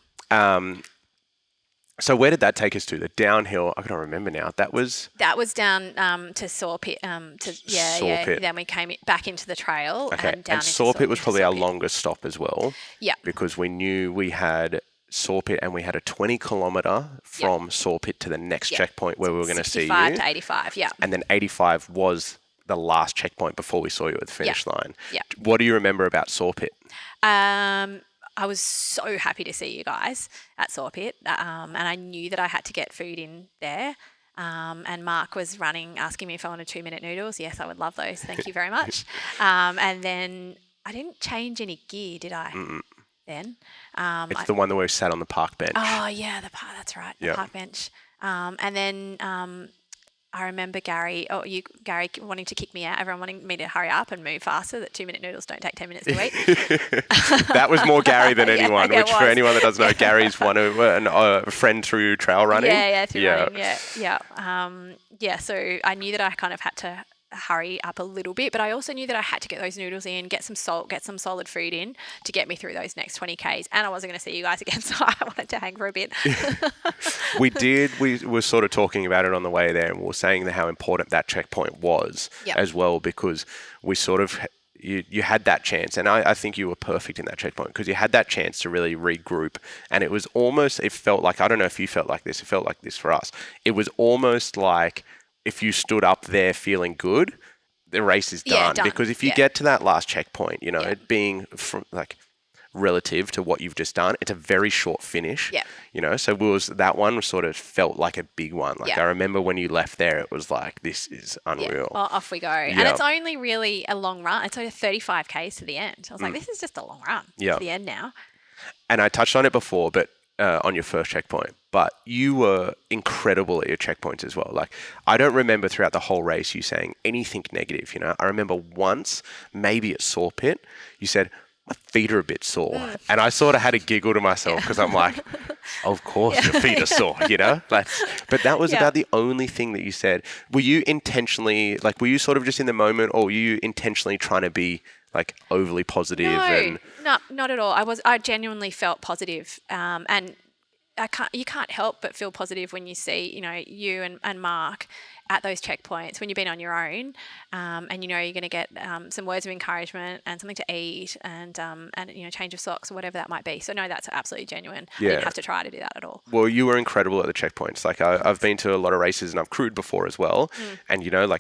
[SPEAKER 1] So where did that take us to? The downhill. I can't remember now. That was
[SPEAKER 2] down to Saw Pit.
[SPEAKER 1] Saw Pit.
[SPEAKER 2] Then we came back into the trail.
[SPEAKER 1] Okay,
[SPEAKER 2] and down
[SPEAKER 1] and Saw Pit was probably our longest stop as well.
[SPEAKER 2] Yeah.
[SPEAKER 1] Because we knew we had Saw Pit and we had a 20-kilometre from Saw Pit to the next checkpoint where we were going to see you.
[SPEAKER 2] 65 to 85, yeah.
[SPEAKER 1] And then 85 was the last checkpoint before we saw you at the finish line.
[SPEAKER 2] Yeah.
[SPEAKER 1] What do you remember about Saw Pit?
[SPEAKER 2] I was so happy to see you guys at Saw Pit, and I knew that I had to get food in there. And Mark was asking me if I wanted 2-minute noodles. Yes, I would love those. Thank you very much. And then I didn't change any gear, did I?
[SPEAKER 1] Mm-mm.
[SPEAKER 2] Then
[SPEAKER 1] it's the one that we sat on the park bench.
[SPEAKER 2] Oh yeah, that's right, the park bench. And then I remember Gary wanting to kick me out. Everyone wanting me to hurry up and move faster. That 2-minute noodles don't take 10 minutes to eat.
[SPEAKER 1] That was more Gary than anyone.
[SPEAKER 2] Yeah,
[SPEAKER 1] which, for anyone that doesn't know, Gary's a friend through trail running.
[SPEAKER 2] Through running. Yeah. So I knew that I kind of had to hurry up a little bit, but I also knew that I had to get those noodles in, get some salt, get some solid food in to get me through those next 20 Ks. And I wasn't going to see you guys again, so I wanted to hang for a bit.
[SPEAKER 1] We were sort of talking about it on the way there, and we were saying how important that checkpoint was as well, because we sort of you had that chance, and I think you were perfect in that checkpoint because you had that chance to really regroup, and it was almost, it felt like, I don't know if you felt like this, it felt like this for us. It was almost like if you stood up there feeling good, the race is done. Because if you get to that last checkpoint, it being relative to what you've just done, it's a very short finish. So that one sort of felt like a big one. I remember when you left there, it was like, this is unreal.
[SPEAKER 2] Well, off we go. And it's only really a long run. It's only 35 Ks to the end. I was like, this is just a long run to the end now.
[SPEAKER 1] And I touched on it before, but on your first checkpoint, but you were incredible at your checkpoints as well. Like, I don't remember throughout the whole race you saying anything negative. I remember once, maybe at Saw Pit, you said, my feet are a bit sore. And I sort of had a giggle to myself because I'm like, of course your feet are sore, but that was about the only thing that you said. Were you intentionally, were you sort of just in the moment, or were you intentionally trying to be overly positive?
[SPEAKER 2] No, not at all. I genuinely felt positive. And you can't help but feel positive when you see, you and Mark at those checkpoints when you've been on your own, and you're going to get some words of encouragement and something to eat and change of socks or whatever that might be. So no, that's absolutely genuine. I didn't have to try to do that at all.
[SPEAKER 1] Well, you were incredible at the checkpoints. I've been to a lot of races and I've crewed before as well, and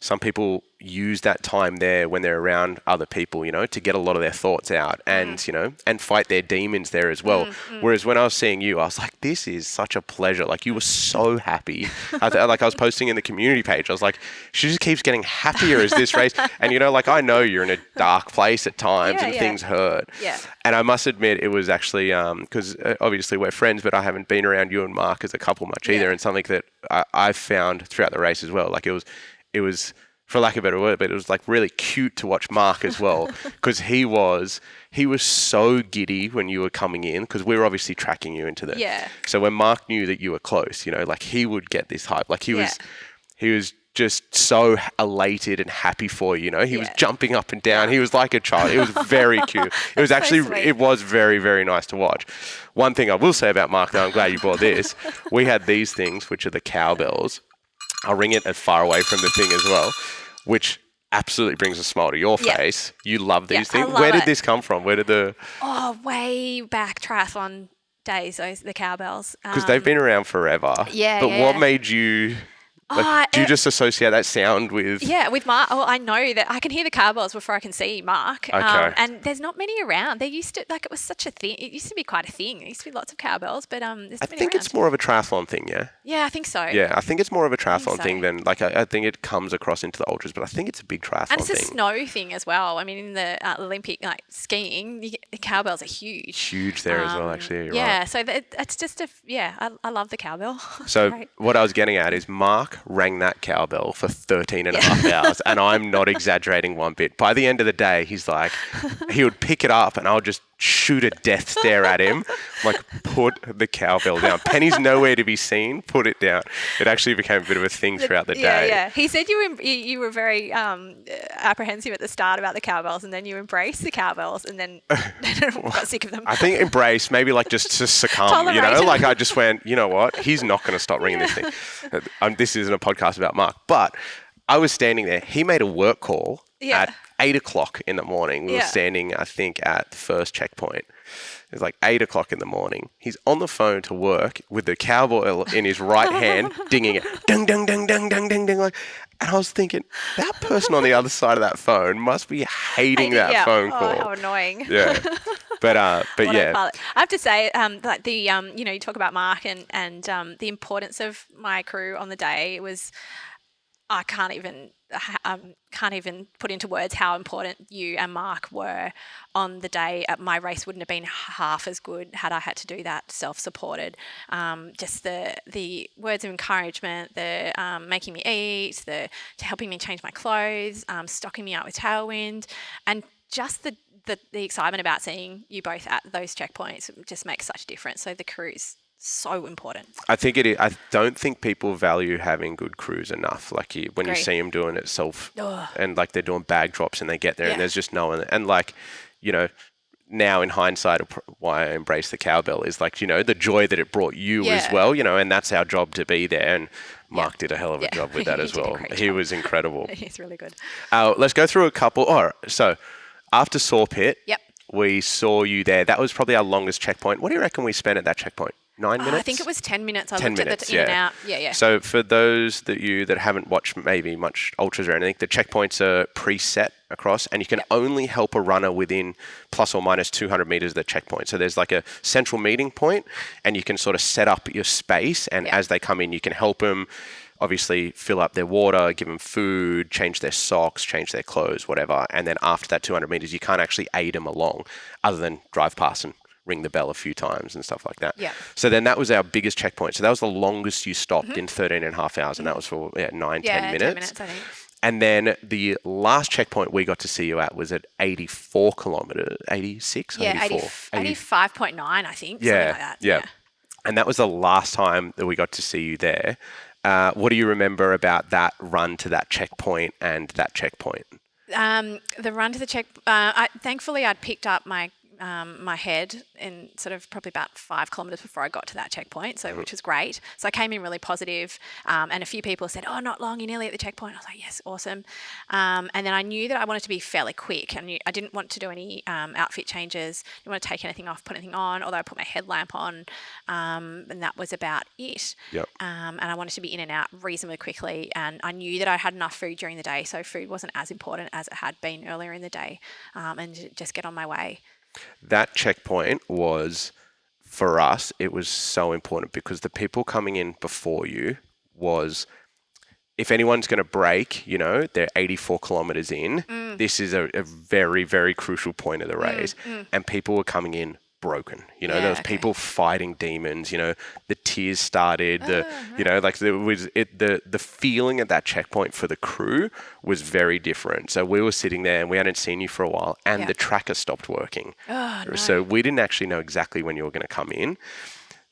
[SPEAKER 1] some people use that time there when they're around other people, to get a lot of their thoughts out and, and fight their demons there as well. Whereas when I was seeing you, I was like, this is such a pleasure. You were so happy. I was posting in the community page. I was like, she just keeps getting happier as this race. And, I know you're in a dark place at times and things hurt.
[SPEAKER 2] Yeah.
[SPEAKER 1] And I must admit, it was actually, because obviously we're friends, but I haven't been around you and Mark as a couple much either. And something that I've found throughout the race as well. It was, for lack of a better word, but it was really cute to watch Mark as well, because he was so giddy when you were coming in, because we were obviously tracking you into the.
[SPEAKER 2] Yeah.
[SPEAKER 1] So when Mark knew that you were close, he would get this hype. He was just so elated and happy for you. He was jumping up and down. He was like a child. It was very cute. It was actually, it was very, very nice to watch. One thing I will say about Mark, though, I'm glad you brought this. We had these things, which are the cowbells. I'll ring it as far away from the thing as well, which absolutely brings a smile to your face. You love these things. Where did this come from? Where did
[SPEAKER 2] way back triathlon days, the cowbells.
[SPEAKER 1] Because they've been around forever.
[SPEAKER 2] Yeah.
[SPEAKER 1] But what made you Like, do you just associate that sound with?
[SPEAKER 2] Yeah, with Mark. Oh, I know that I can hear the cowbells before I can see Mark.
[SPEAKER 1] Okay.
[SPEAKER 2] And there's not many around. There used to, like, it was such a thing. It used to be quite a thing. There used to be lots of cowbells, but there's
[SPEAKER 1] I
[SPEAKER 2] not many
[SPEAKER 1] think
[SPEAKER 2] around.
[SPEAKER 1] it's more of a triathlon thing, yeah.
[SPEAKER 2] Yeah, I think so.
[SPEAKER 1] Yeah, I think it's more of a triathlon
[SPEAKER 2] so.
[SPEAKER 1] thing than like I think it comes across into the ultras, but I think it's a big triathlon
[SPEAKER 2] And it's a
[SPEAKER 1] thing.
[SPEAKER 2] snow thing as well. I mean, in the Olympic like skiing, the cowbells are huge.
[SPEAKER 1] Huge there as well, actually. You're
[SPEAKER 2] Yeah,
[SPEAKER 1] right.
[SPEAKER 2] so it's just I love the cowbell.
[SPEAKER 1] So
[SPEAKER 2] Great.
[SPEAKER 1] what I was getting at is Mark rang that cowbell for 13 and a half hours, and I'm not exaggerating one bit. By the end of the day, he's like, he would pick it up and I'll just shoot a death stare at him, like, put the cowbell down. Penny's nowhere to be seen, put it down. It actually became a bit of a thing throughout the day.
[SPEAKER 2] Yeah. He said you were very apprehensive at the start about the cowbells, and then you embraced the cowbells, and then got sick of them.
[SPEAKER 1] I think embrace, maybe like just to succumb,
[SPEAKER 2] Tolerate.
[SPEAKER 1] like I just went, you know what, he's not going to stop ringing this thing. This isn't a podcast about Mark, but I was standing there. He made a work call at 8 o'clock in the morning. We were standing, I think, at the first checkpoint. It was like 8 o'clock in the morning. He's on the phone to work with the cowbell in his right hand, dinging it, ding, ding, ding, ding, ding, ding, ding. Like, and I was thinking, that person on the other side of that phone must be hating that phone call.
[SPEAKER 2] Oh, how annoying.
[SPEAKER 1] Yeah. But yeah.
[SPEAKER 2] I have to say, like you talk about Mark and the importance of my crew on the day was, I can't even put into words how important you and Mark were on the day. My race wouldn't have been half as good had I had to do that self-supported. Just the words of encouragement, the making me eat, the helping me change my clothes, stocking me up with Tailwind, and just the excitement about seeing you both at those checkpoints just makes such a difference. So the crew's so important.
[SPEAKER 1] I think it is. I don't think people value having good crews enough. Like when you see them doing it and like they're doing bag drops and they get there and there's just no one. And like, now in hindsight, why I embrace the cowbell is like, the joy that it brought you as well, and that's our job to be there. And Mark did a hell of a job with that as well. He was incredible.
[SPEAKER 2] He's really good.
[SPEAKER 1] Let's go through a couple. All right. So after Saw Pit,
[SPEAKER 2] Yep.
[SPEAKER 1] we saw you there. That was probably our longest checkpoint. What do you reckon we spent at that checkpoint? 9 minutes?
[SPEAKER 2] I think it was 10 minutes.
[SPEAKER 1] 10
[SPEAKER 2] looked
[SPEAKER 1] minutes,
[SPEAKER 2] at the in and out. Yeah.
[SPEAKER 1] So for those that haven't watched maybe much ultras or anything, the checkpoints are preset across, and you can only help a runner within plus or minus 200 meters of the checkpoint. So there's like a central meeting point, and you can sort of set up your space, and as they come in, you can help them obviously fill up their water, give them food, change their socks, change their clothes, whatever. And then after that 200 meters, you can't actually aid them along other than drive past and ring the bell a few times and stuff like that.
[SPEAKER 2] Yeah.
[SPEAKER 1] So then that was our biggest checkpoint. So that was the longest you stopped in 13 and a half hours, and that was for 9, 10 minutes.
[SPEAKER 2] 10 minutes, I think.
[SPEAKER 1] And then the last checkpoint we got to see you at was at 84 kilometers, 86?
[SPEAKER 2] Yeah, 85.9, I think. Something like that.
[SPEAKER 1] Yeah. And that was the last time that we got to see you there. What do you remember about that run to that checkpoint and that checkpoint?
[SPEAKER 2] The run to the thankfully I'd picked up my head in sort of probably about 5 kilometres before I got to that checkpoint, so which was great. So I came in really positive, and a few people said, "Oh, not long, you're nearly at the checkpoint." I was like, "Yes, awesome." And then I knew that I wanted to be fairly quick. I didn't want to do any outfit changes. Didn't want to take anything off, put anything on. Although I put my headlamp on, and that was about it.
[SPEAKER 1] Yep.
[SPEAKER 2] And I wanted to be in and out reasonably quickly. And I knew that I had enough food during the day, so food wasn't as important as it had been earlier in the day, and just get on my way.
[SPEAKER 1] That checkpoint was, for us, it was so important because the people coming in before you was, if anyone's going to break, they're 84 kilometers in. This is a very, very crucial point of the race. And people were coming in broken. There was people fighting demons. The tears started. The feeling at that checkpoint for the crew was very different. So we were sitting there and we hadn't seen you for a while, and the tracker stopped working.
[SPEAKER 2] Oh, no.
[SPEAKER 1] So we didn't actually know exactly when you were going to come in.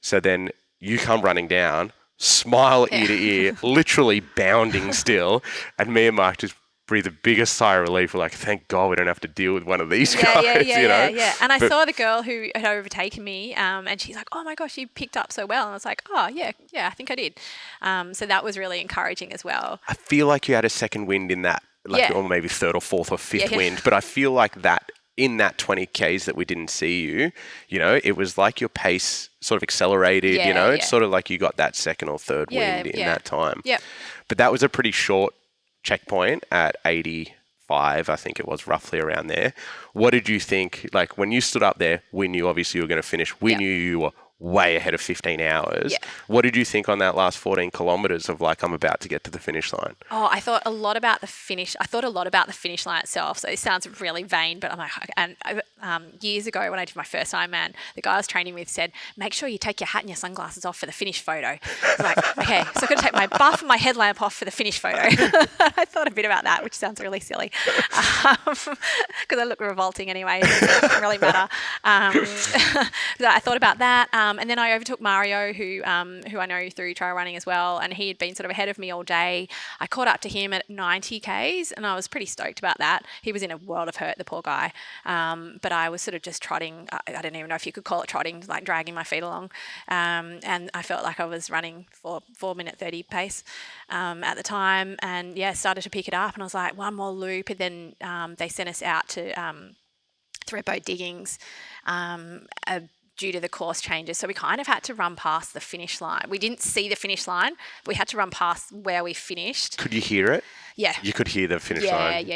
[SPEAKER 1] So then you come running down, smile ear to ear, literally bounding still, and me and Mark just breathe the biggest sigh of relief. We're like, thank God we don't have to deal with one of these guys.
[SPEAKER 2] Yeah. And I saw the girl who had overtaken me, and she's like, "Oh my gosh, you picked up so well." And I was like, "Oh yeah, I think I did." So that was really encouraging as well.
[SPEAKER 1] I feel like you had a second wind in that, or maybe third or fourth or fifth wind, but I feel like that in that 20 Ks that we didn't see you, it was like your pace sort of accelerated,
[SPEAKER 2] Yeah,
[SPEAKER 1] it's
[SPEAKER 2] yeah.
[SPEAKER 1] sort of like you got that second or third
[SPEAKER 2] Yeah,
[SPEAKER 1] wind in
[SPEAKER 2] yeah.
[SPEAKER 1] that time.
[SPEAKER 2] Yep.
[SPEAKER 1] But that was a pretty short checkpoint at 85, I think it was, roughly around there. What did you think? Like, when you stood up there, we knew obviously you were going to finish. We
[SPEAKER 2] Yep.
[SPEAKER 1] knew you were way ahead of 15 hours.
[SPEAKER 2] Yeah.
[SPEAKER 1] What did you think on that last 14 kilometers of like, I'm about to get to the finish line?
[SPEAKER 2] Oh, I thought a lot about the finish. I thought a lot about the finish line itself. So it sounds really vain, but I'm like, and years ago when I did my first Ironman, the guy I was training with said, make sure you take your hat and your sunglasses off for the finish photo. I was like, okay, so I've got to take my buff and my headlamp off for the finish photo. I thought a bit about that, which sounds really silly because I look revolting anyway. It doesn't really matter. So I thought about that. And then I overtook Mario, who I know through trail running as well, and he had been sort of ahead of me all day. I caught up to him at 90 Ks, and I was pretty stoked about that. He was in a world of hurt, the poor guy. But I was sort of just trotting. I don't even know if you could call it trotting, like dragging my feet along. And I felt like I was running for 4 minute 30 pace at the time, and started to pick it up. And I was like, one more loop, and then they sent us out to Thredbo Diggings. Due to the course changes. So we kind of had to run past the finish line. We didn't see the finish line, but we had to run past where we finished.
[SPEAKER 1] Could you hear it?
[SPEAKER 2] Yeah.
[SPEAKER 1] You could hear the finish line.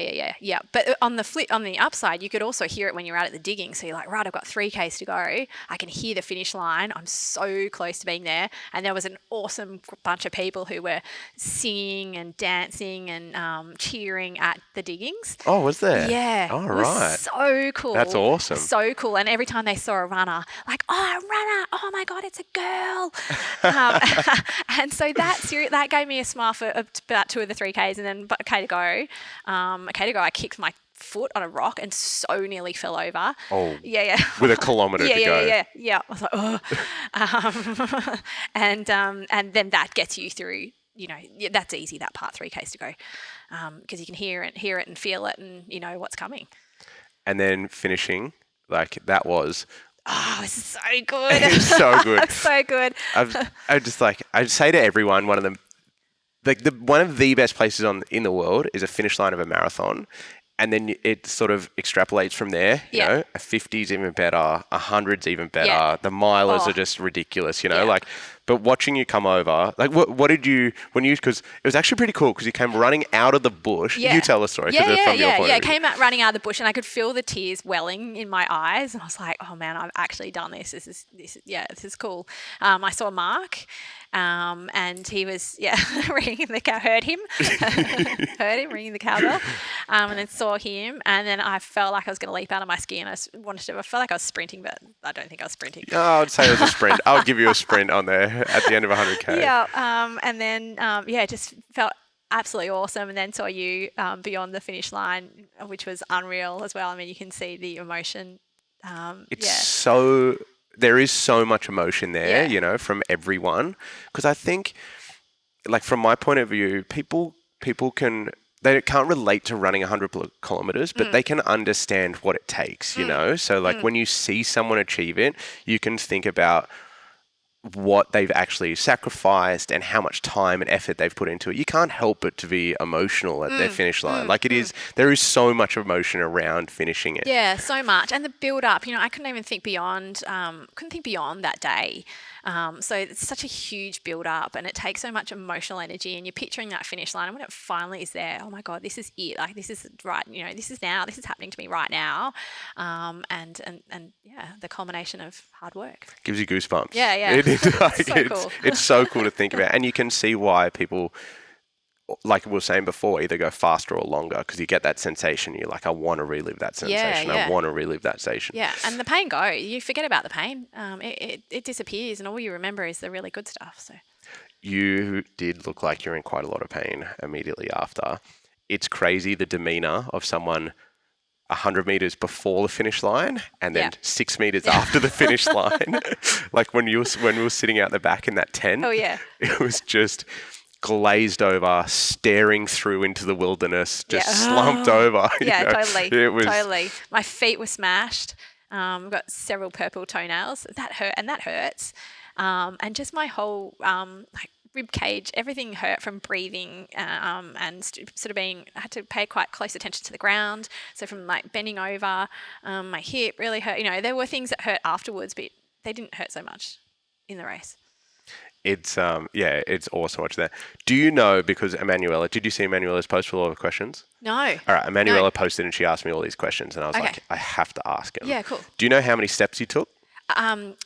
[SPEAKER 2] Yeah. But on the upside, you could also hear it when you're out at the digging. So you're like, right, I've got 3 Ks to go. I can hear the finish line. I'm so close to being there. And there was an awesome bunch of people who were singing and dancing and cheering at the diggings.
[SPEAKER 1] Oh, was there?
[SPEAKER 2] Yeah.
[SPEAKER 1] All right.
[SPEAKER 2] It was so cool.
[SPEAKER 1] That's awesome.
[SPEAKER 2] So cool. And every time they saw a runner, like, oh, a runner. Oh my God, it's a girl. And so that gave me a smile for about 2 of the 3 Ks. And then a K to go, I kicked my foot on a rock and so nearly fell over.
[SPEAKER 1] Oh.
[SPEAKER 2] Yeah.
[SPEAKER 1] With a kilometre to go.
[SPEAKER 2] Yeah. I was like, oh. And then that gets you through, that's easy, that part, 3 Ks to go. Because you can hear it and feel it and you know what's coming.
[SPEAKER 1] And then finishing, like that was...
[SPEAKER 2] Oh, this is so good.
[SPEAKER 1] It's so good.
[SPEAKER 2] So good.
[SPEAKER 1] I'd say to everyone, one of the best places in the world is a finish line of a marathon. And then it sort of extrapolates from there. You know, a 50's even better, a 100's even better.
[SPEAKER 2] Yeah.
[SPEAKER 1] The milers are just ridiculous,
[SPEAKER 2] Yeah.
[SPEAKER 1] But watching you come over, like what did you, because it was actually pretty cool because you came running out of the bush.
[SPEAKER 2] Yeah.
[SPEAKER 1] You tell the story. From your point of view.
[SPEAKER 2] I came out running out of the bush and I could feel the tears welling in my eyes. And I was like, oh man, I've actually done this. This is cool. I saw Mark. And he was, ringing the cow, heard him ringing the cowbell, and then saw him, and then I felt like I was going to leap out of my skin. I felt like I was sprinting, but I don't think I was sprinting.
[SPEAKER 1] Oh, I would say it was a sprint. I would give you a sprint on there at the end of 100K.
[SPEAKER 2] Yeah, and then, just felt absolutely awesome, and then saw you beyond the finish line, which was unreal as well. I mean, you can see the emotion.
[SPEAKER 1] There is so much emotion there, from everyone. Because I think, like, from my point of view, people they can't relate to running 100 kilometers, but they can understand what it takes, So, like, when you see someone achieve it, you can think about what they've actually sacrificed and how much time and effort they've put into it. You can't help but to be emotional at their finish line. There is so much emotion around finishing it.
[SPEAKER 2] Yeah, so much. And the build up, I couldn't even think beyond that day. So it's such a huge build up and it takes so much emotional energy, and you're picturing that finish line, and when it finally is there, oh my God, this is it. Like, this is right, this is happening to me right now. And the culmination of hard work.
[SPEAKER 1] Gives you goosebumps.
[SPEAKER 2] Yeah. Cool.
[SPEAKER 1] It's so cool to think about. And you can see why people, like we were saying before, either go faster or longer, because you get that sensation. You're like, I want to relive that sensation.
[SPEAKER 2] Yeah.
[SPEAKER 1] I want to relive that sensation.
[SPEAKER 2] Yeah, and the pain goes. You forget about the pain. It disappears, and all you remember is the really good stuff. So
[SPEAKER 1] you did look like you're in quite a lot of pain immediately after. It's crazy the demeanor of someone 100 meters before the finish line and then 6 meters after the finish line. Like when we were sitting out the back in that tent.
[SPEAKER 2] Oh yeah.
[SPEAKER 1] It was just glazed over, staring through into the wilderness, just slumped over.
[SPEAKER 2] Totally.
[SPEAKER 1] It was
[SPEAKER 2] totally. My feet were smashed. I've got several purple toenails. That hurts. And just my whole rib cage, everything hurt from breathing and sort of I had to pay quite close attention to the ground. So from like bending over, my hip really hurt. There were things that hurt afterwards, but they didn't hurt so much in the race.
[SPEAKER 1] It's it's awesome watching that. Do you know, because Emanuela, did you see Emanuela's post with a lot of questions?
[SPEAKER 2] No.
[SPEAKER 1] All right, Emanuela posted and she asked me all these questions and I was like, I have to ask him.
[SPEAKER 2] Yeah, cool.
[SPEAKER 1] Do you know how many steps you took?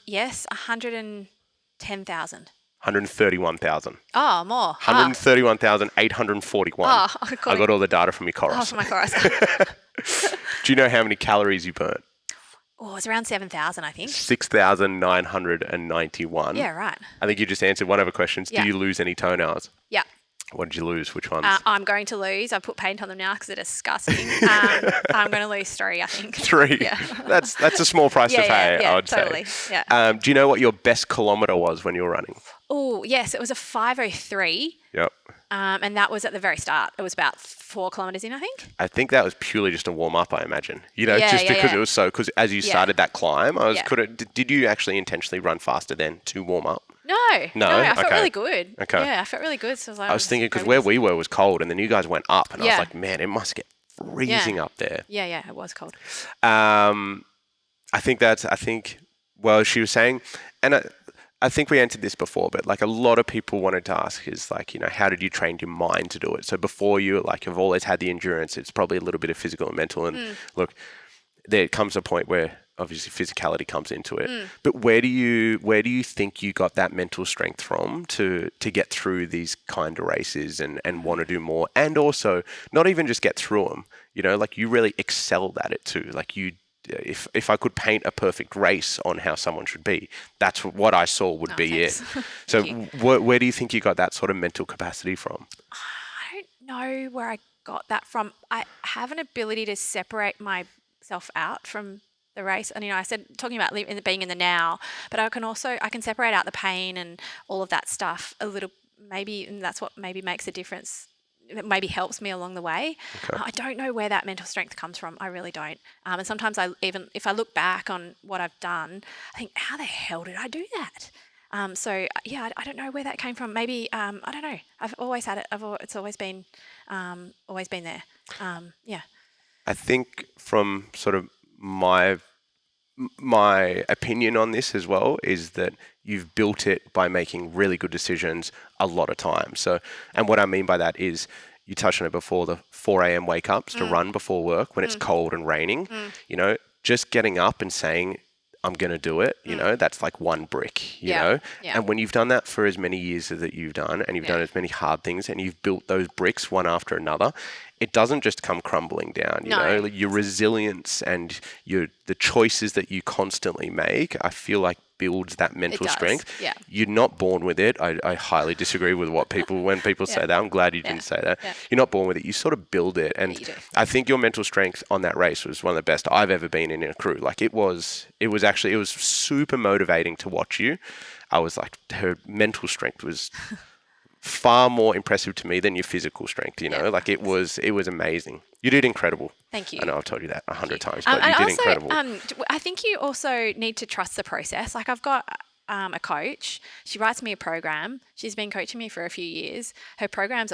[SPEAKER 2] Yes, 110,000.
[SPEAKER 1] 131,000.
[SPEAKER 2] Oh, more.
[SPEAKER 1] 131,841.
[SPEAKER 2] Oh, cool.
[SPEAKER 1] I got all the data from your chorus.
[SPEAKER 2] Oh, from my chorus.
[SPEAKER 1] Do you know how many calories you burnt?
[SPEAKER 2] Oh, it's around 7,000, I think.
[SPEAKER 1] 6,991.
[SPEAKER 2] Yeah, right.
[SPEAKER 1] I think you just answered one of the questions.
[SPEAKER 2] Yeah.
[SPEAKER 1] Do you lose any toenails?
[SPEAKER 2] Yeah.
[SPEAKER 1] What did you lose? Which ones?
[SPEAKER 2] I'm going to lose. I put paint on them now because they're disgusting. I'm going to lose 3, I think.
[SPEAKER 1] 3?
[SPEAKER 2] Yeah.
[SPEAKER 1] That's a small price to pay, I would
[SPEAKER 2] totally.
[SPEAKER 1] say.
[SPEAKER 2] Yeah.
[SPEAKER 1] Do you know what your best kilometre was when you were running?
[SPEAKER 2] Oh, yes. It was a 5:03.
[SPEAKER 1] Yep.
[SPEAKER 2] And that was at the very start. It was about 4 kilometres in, I think.
[SPEAKER 1] I think that was purely just a warm up, I imagine. It was so, because as you started that climb, did you actually intentionally run faster then to warm up?
[SPEAKER 2] No, I felt really good.
[SPEAKER 1] Okay.
[SPEAKER 2] Yeah, I felt really good. So
[SPEAKER 1] I was thinking, because where we were was cold, and then you guys went up, and I was like, man, it must get freezing up there.
[SPEAKER 2] Yeah, it was cold.
[SPEAKER 1] She was saying, and I think we entered this before, but like a lot of people wanted to ask is like, how did you train your mind to do it? So before you've always had the endurance, it's probably a little bit of physical and mental. And look, there comes a point where obviously physicality comes into it. But where do you think you got that mental strength from to get through these kind of races and want to do more? And also not even just get through them, you really excelled at it too. Like if I could paint a perfect race on how someone should be, that's what I saw would be
[SPEAKER 2] thanks.
[SPEAKER 1] it. So where do you think you got that sort of mental capacity from?
[SPEAKER 2] I don't know where I got that from. I have an ability to separate myself out from the race. And, I said, talking about being in the now, but I can separate out the pain and all of that stuff a little, maybe, and that's what maybe makes a difference. It maybe helps me along the way.
[SPEAKER 1] Okay.
[SPEAKER 2] I don't know where that mental strength comes from. I really don't. And sometimes if I look back on what I've done, I think, how the hell did I do that? I don't know where that came from. Maybe, I don't know. I've always had it. It's always been there.
[SPEAKER 1] I think from sort of my opinion on this as well is that you've built it by making really good decisions a lot of times. So, and what I mean by that is, you touched on it before, the 4 a.m. wake ups to run before work when it's cold and raining, just getting up and saying, I'm going to do it, that's like one brick, you know?
[SPEAKER 2] Yeah.
[SPEAKER 1] And when you've done that for as many years as that you've done, and you've done as many hard things, and you've built those bricks one after another, it doesn't just come crumbling down, you know? Like your resilience and the choices that you constantly make, I feel like builds that mental strength.
[SPEAKER 2] Yeah.
[SPEAKER 1] You're not born with it. I highly disagree with when people say that. I'm glad you didn't say that.
[SPEAKER 2] Yeah.
[SPEAKER 1] You're not born with it. You sort of build it. And I think your mental strength on that race was one of the best I've ever been in a crew. Like it was super motivating to watch you. I was like, her mental strength was far more impressive to me than your physical strength, like it was amazing. You did incredible.
[SPEAKER 2] Thank you.
[SPEAKER 1] I know I've told you that 100 times, but you did incredible.
[SPEAKER 2] I think you also need to trust the process. Like I've got a coach. She writes me a program. She's been coaching me for a few years. She programs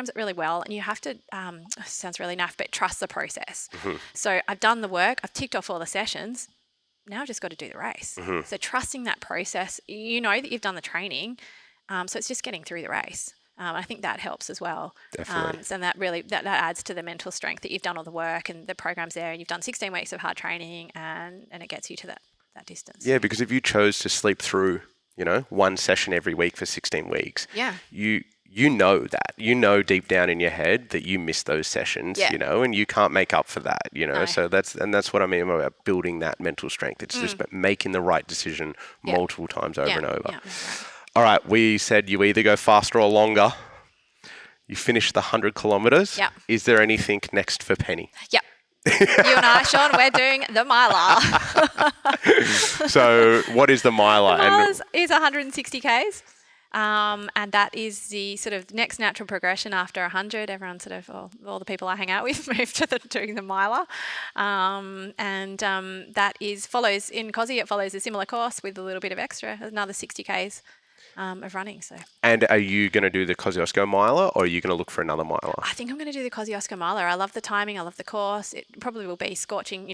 [SPEAKER 2] it really well, and you have to, sounds really naff, but trust the process. Mm-hmm. So I've done the work. I've ticked off all the sessions. Now I've just got to do the race. Mm-hmm. So trusting that process, that you've done the training. So it's just getting through the race. I think that helps as well.
[SPEAKER 1] Definitely.
[SPEAKER 2] And that really that adds to the mental strength that you've done all the work and the program's there, and you've done 16 weeks of hard training, and it gets you to that distance.
[SPEAKER 1] Yeah, because if you chose to sleep through, one session every week for 16 weeks, you know that. You know deep down in your head that you miss those sessions, and you can't make up for that, No. So that's what I mean about building that mental strength. It's just about making the right decision multiple times over and over.
[SPEAKER 2] Yeah, right.
[SPEAKER 1] All right, we said you either go faster or longer. You finished the 100 kilometres.
[SPEAKER 2] Yep.
[SPEAKER 1] Is there anything next for Penny?
[SPEAKER 2] Yep. You and I, Sean, we're doing the Mylar.
[SPEAKER 1] So what is the Mylar?
[SPEAKER 2] The Mylar is 160 Ks. And that is the sort of next natural progression after 100. Everyone sort of, all the people I hang out with move to doing the Mylar. That follows in Kosci, it follows a similar course with a little bit of extra, another 60 Ks. of running. So
[SPEAKER 1] And are you going to do the Kosciuszko miler, or are you going to look for another miler?
[SPEAKER 2] I think I'm going to do the Kosciuszko miler. I love the timing. I love the course. It probably will be scorching,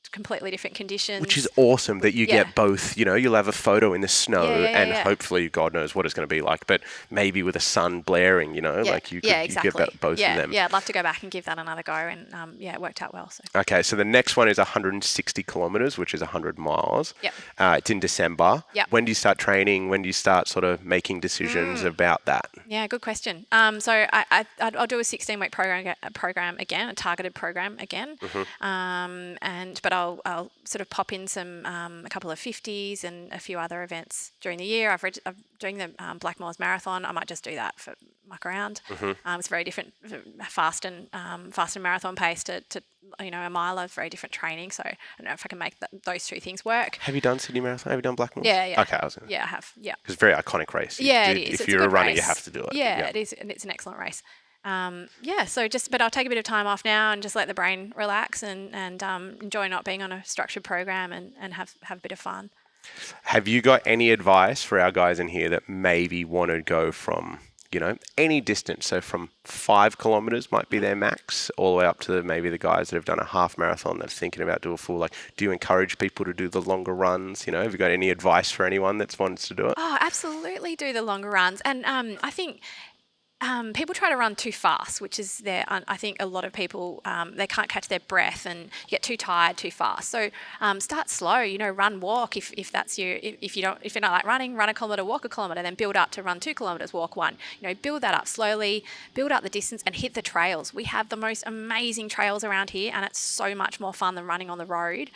[SPEAKER 2] completely different conditions.
[SPEAKER 1] Which is awesome that you
[SPEAKER 2] Yeah.
[SPEAKER 1] get both. You'll have a photo in the snow, and
[SPEAKER 2] yeah.
[SPEAKER 1] hopefully, God knows what it's going to be like. But maybe with the sun blaring, like you
[SPEAKER 2] exactly.
[SPEAKER 1] get both of them.
[SPEAKER 2] Yeah, I'd love to go back and give that another go. And it worked out well. So.
[SPEAKER 1] Okay, so the next one is 160 kilometers, which is 100 miles.
[SPEAKER 2] Yep.
[SPEAKER 1] It's in December.
[SPEAKER 2] Yep.
[SPEAKER 1] When do you start training? When do you start sort of making decisions about that?
[SPEAKER 2] Yeah, good question. So I'll do a 16-week program again, a targeted program again, but I'll sort of pop in some a couple of 50s and a few other events during the year. I've doing the Blackmores Marathon. I might just do that for muck around. It's very different, fast and marathon pace to a miler. Very different training. So I don't know if I can make those two things work.
[SPEAKER 1] Have you done Sydney Marathon? Have you done Blackmores?
[SPEAKER 2] Yeah.
[SPEAKER 1] Okay,
[SPEAKER 2] I have. Yeah.
[SPEAKER 1] It's a very iconic race.
[SPEAKER 2] Yeah, it is.
[SPEAKER 1] If you're a runner, you have to do it.
[SPEAKER 2] Yeah, it is, and it's an excellent race. But I'll take a bit of time off now and just let the brain relax and enjoy not being on a structured program and have a bit of fun.
[SPEAKER 1] Have you got any advice for our guys in here that maybe want to go from, any distance? So from 5 kilometers might be their max, all the way up to maybe the guys that have done a half marathon that's thinking about doing a full. Like, do you encourage people to do the longer runs? Have you got any advice for anyone that wants to do it?
[SPEAKER 2] Oh, absolutely, do the longer runs. And I think people try to run too fast, which is I think a lot of people they can't catch their breath and get too tired too fast. So start slow. Run, walk. If that's you. If you don't like running, run a kilometre, walk a kilometre, then build up to run 2 kilometres, walk 1. Build that up slowly. Build up the distance and hit the trails. We have the most amazing trails around here, and it's so much more fun than running on the road.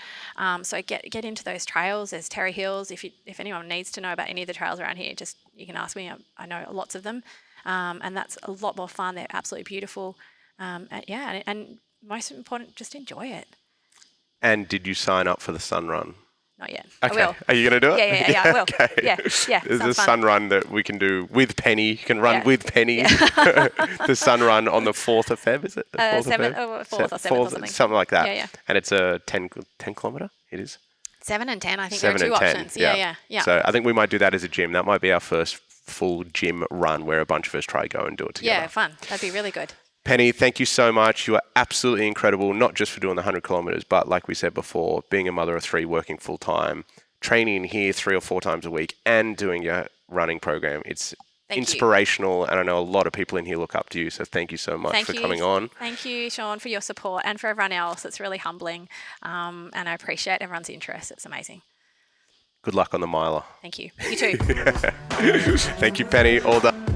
[SPEAKER 2] So get into those trails. There's Terry Hills. If anyone needs to know about any of the trails around here, just you can ask me. I know lots of them. And that's a lot more fun. They're absolutely beautiful. And most important, just enjoy it.
[SPEAKER 1] And did you sign up for the Sun Run?
[SPEAKER 2] Not yet.
[SPEAKER 1] Okay.
[SPEAKER 2] I will.
[SPEAKER 1] Are you going to do it?
[SPEAKER 2] Yeah, I will.
[SPEAKER 1] Okay.
[SPEAKER 2] Yeah.
[SPEAKER 1] There's a
[SPEAKER 2] fun.
[SPEAKER 1] Sun Run that we can do with Penny. You can run with Penny. The Sun Run on the 4th of Feb, is it? The 4th
[SPEAKER 2] 4th or 7th or something.
[SPEAKER 1] Something like that.
[SPEAKER 2] Yeah.
[SPEAKER 1] And it's a 10 kilometre? It is?
[SPEAKER 2] 7 and 10, I think
[SPEAKER 1] 7
[SPEAKER 2] there are
[SPEAKER 1] and
[SPEAKER 2] 2
[SPEAKER 1] 10,
[SPEAKER 2] options. Yeah.
[SPEAKER 1] So I think we might do that as a gym. That might be our first full gym run where a bunch of us try go and do it together.
[SPEAKER 2] Yeah, fun. That'd be really good.
[SPEAKER 1] Penny, thank you so much. You are absolutely incredible, not just for doing the 100 kilometres, but like we said before, being a mother of 3, working full time, training here 3 or 4 times a week, and doing your running program. It's inspirational, and I know a lot of people in here look up to you, so thank you so much for coming on.
[SPEAKER 2] Thank you, Sean, for your support, and for everyone else. It's really humbling, and I appreciate everyone's interest. It's amazing.
[SPEAKER 1] Good luck on the miler.
[SPEAKER 2] Thank you. You too.
[SPEAKER 1] Thank you, Penny. All done.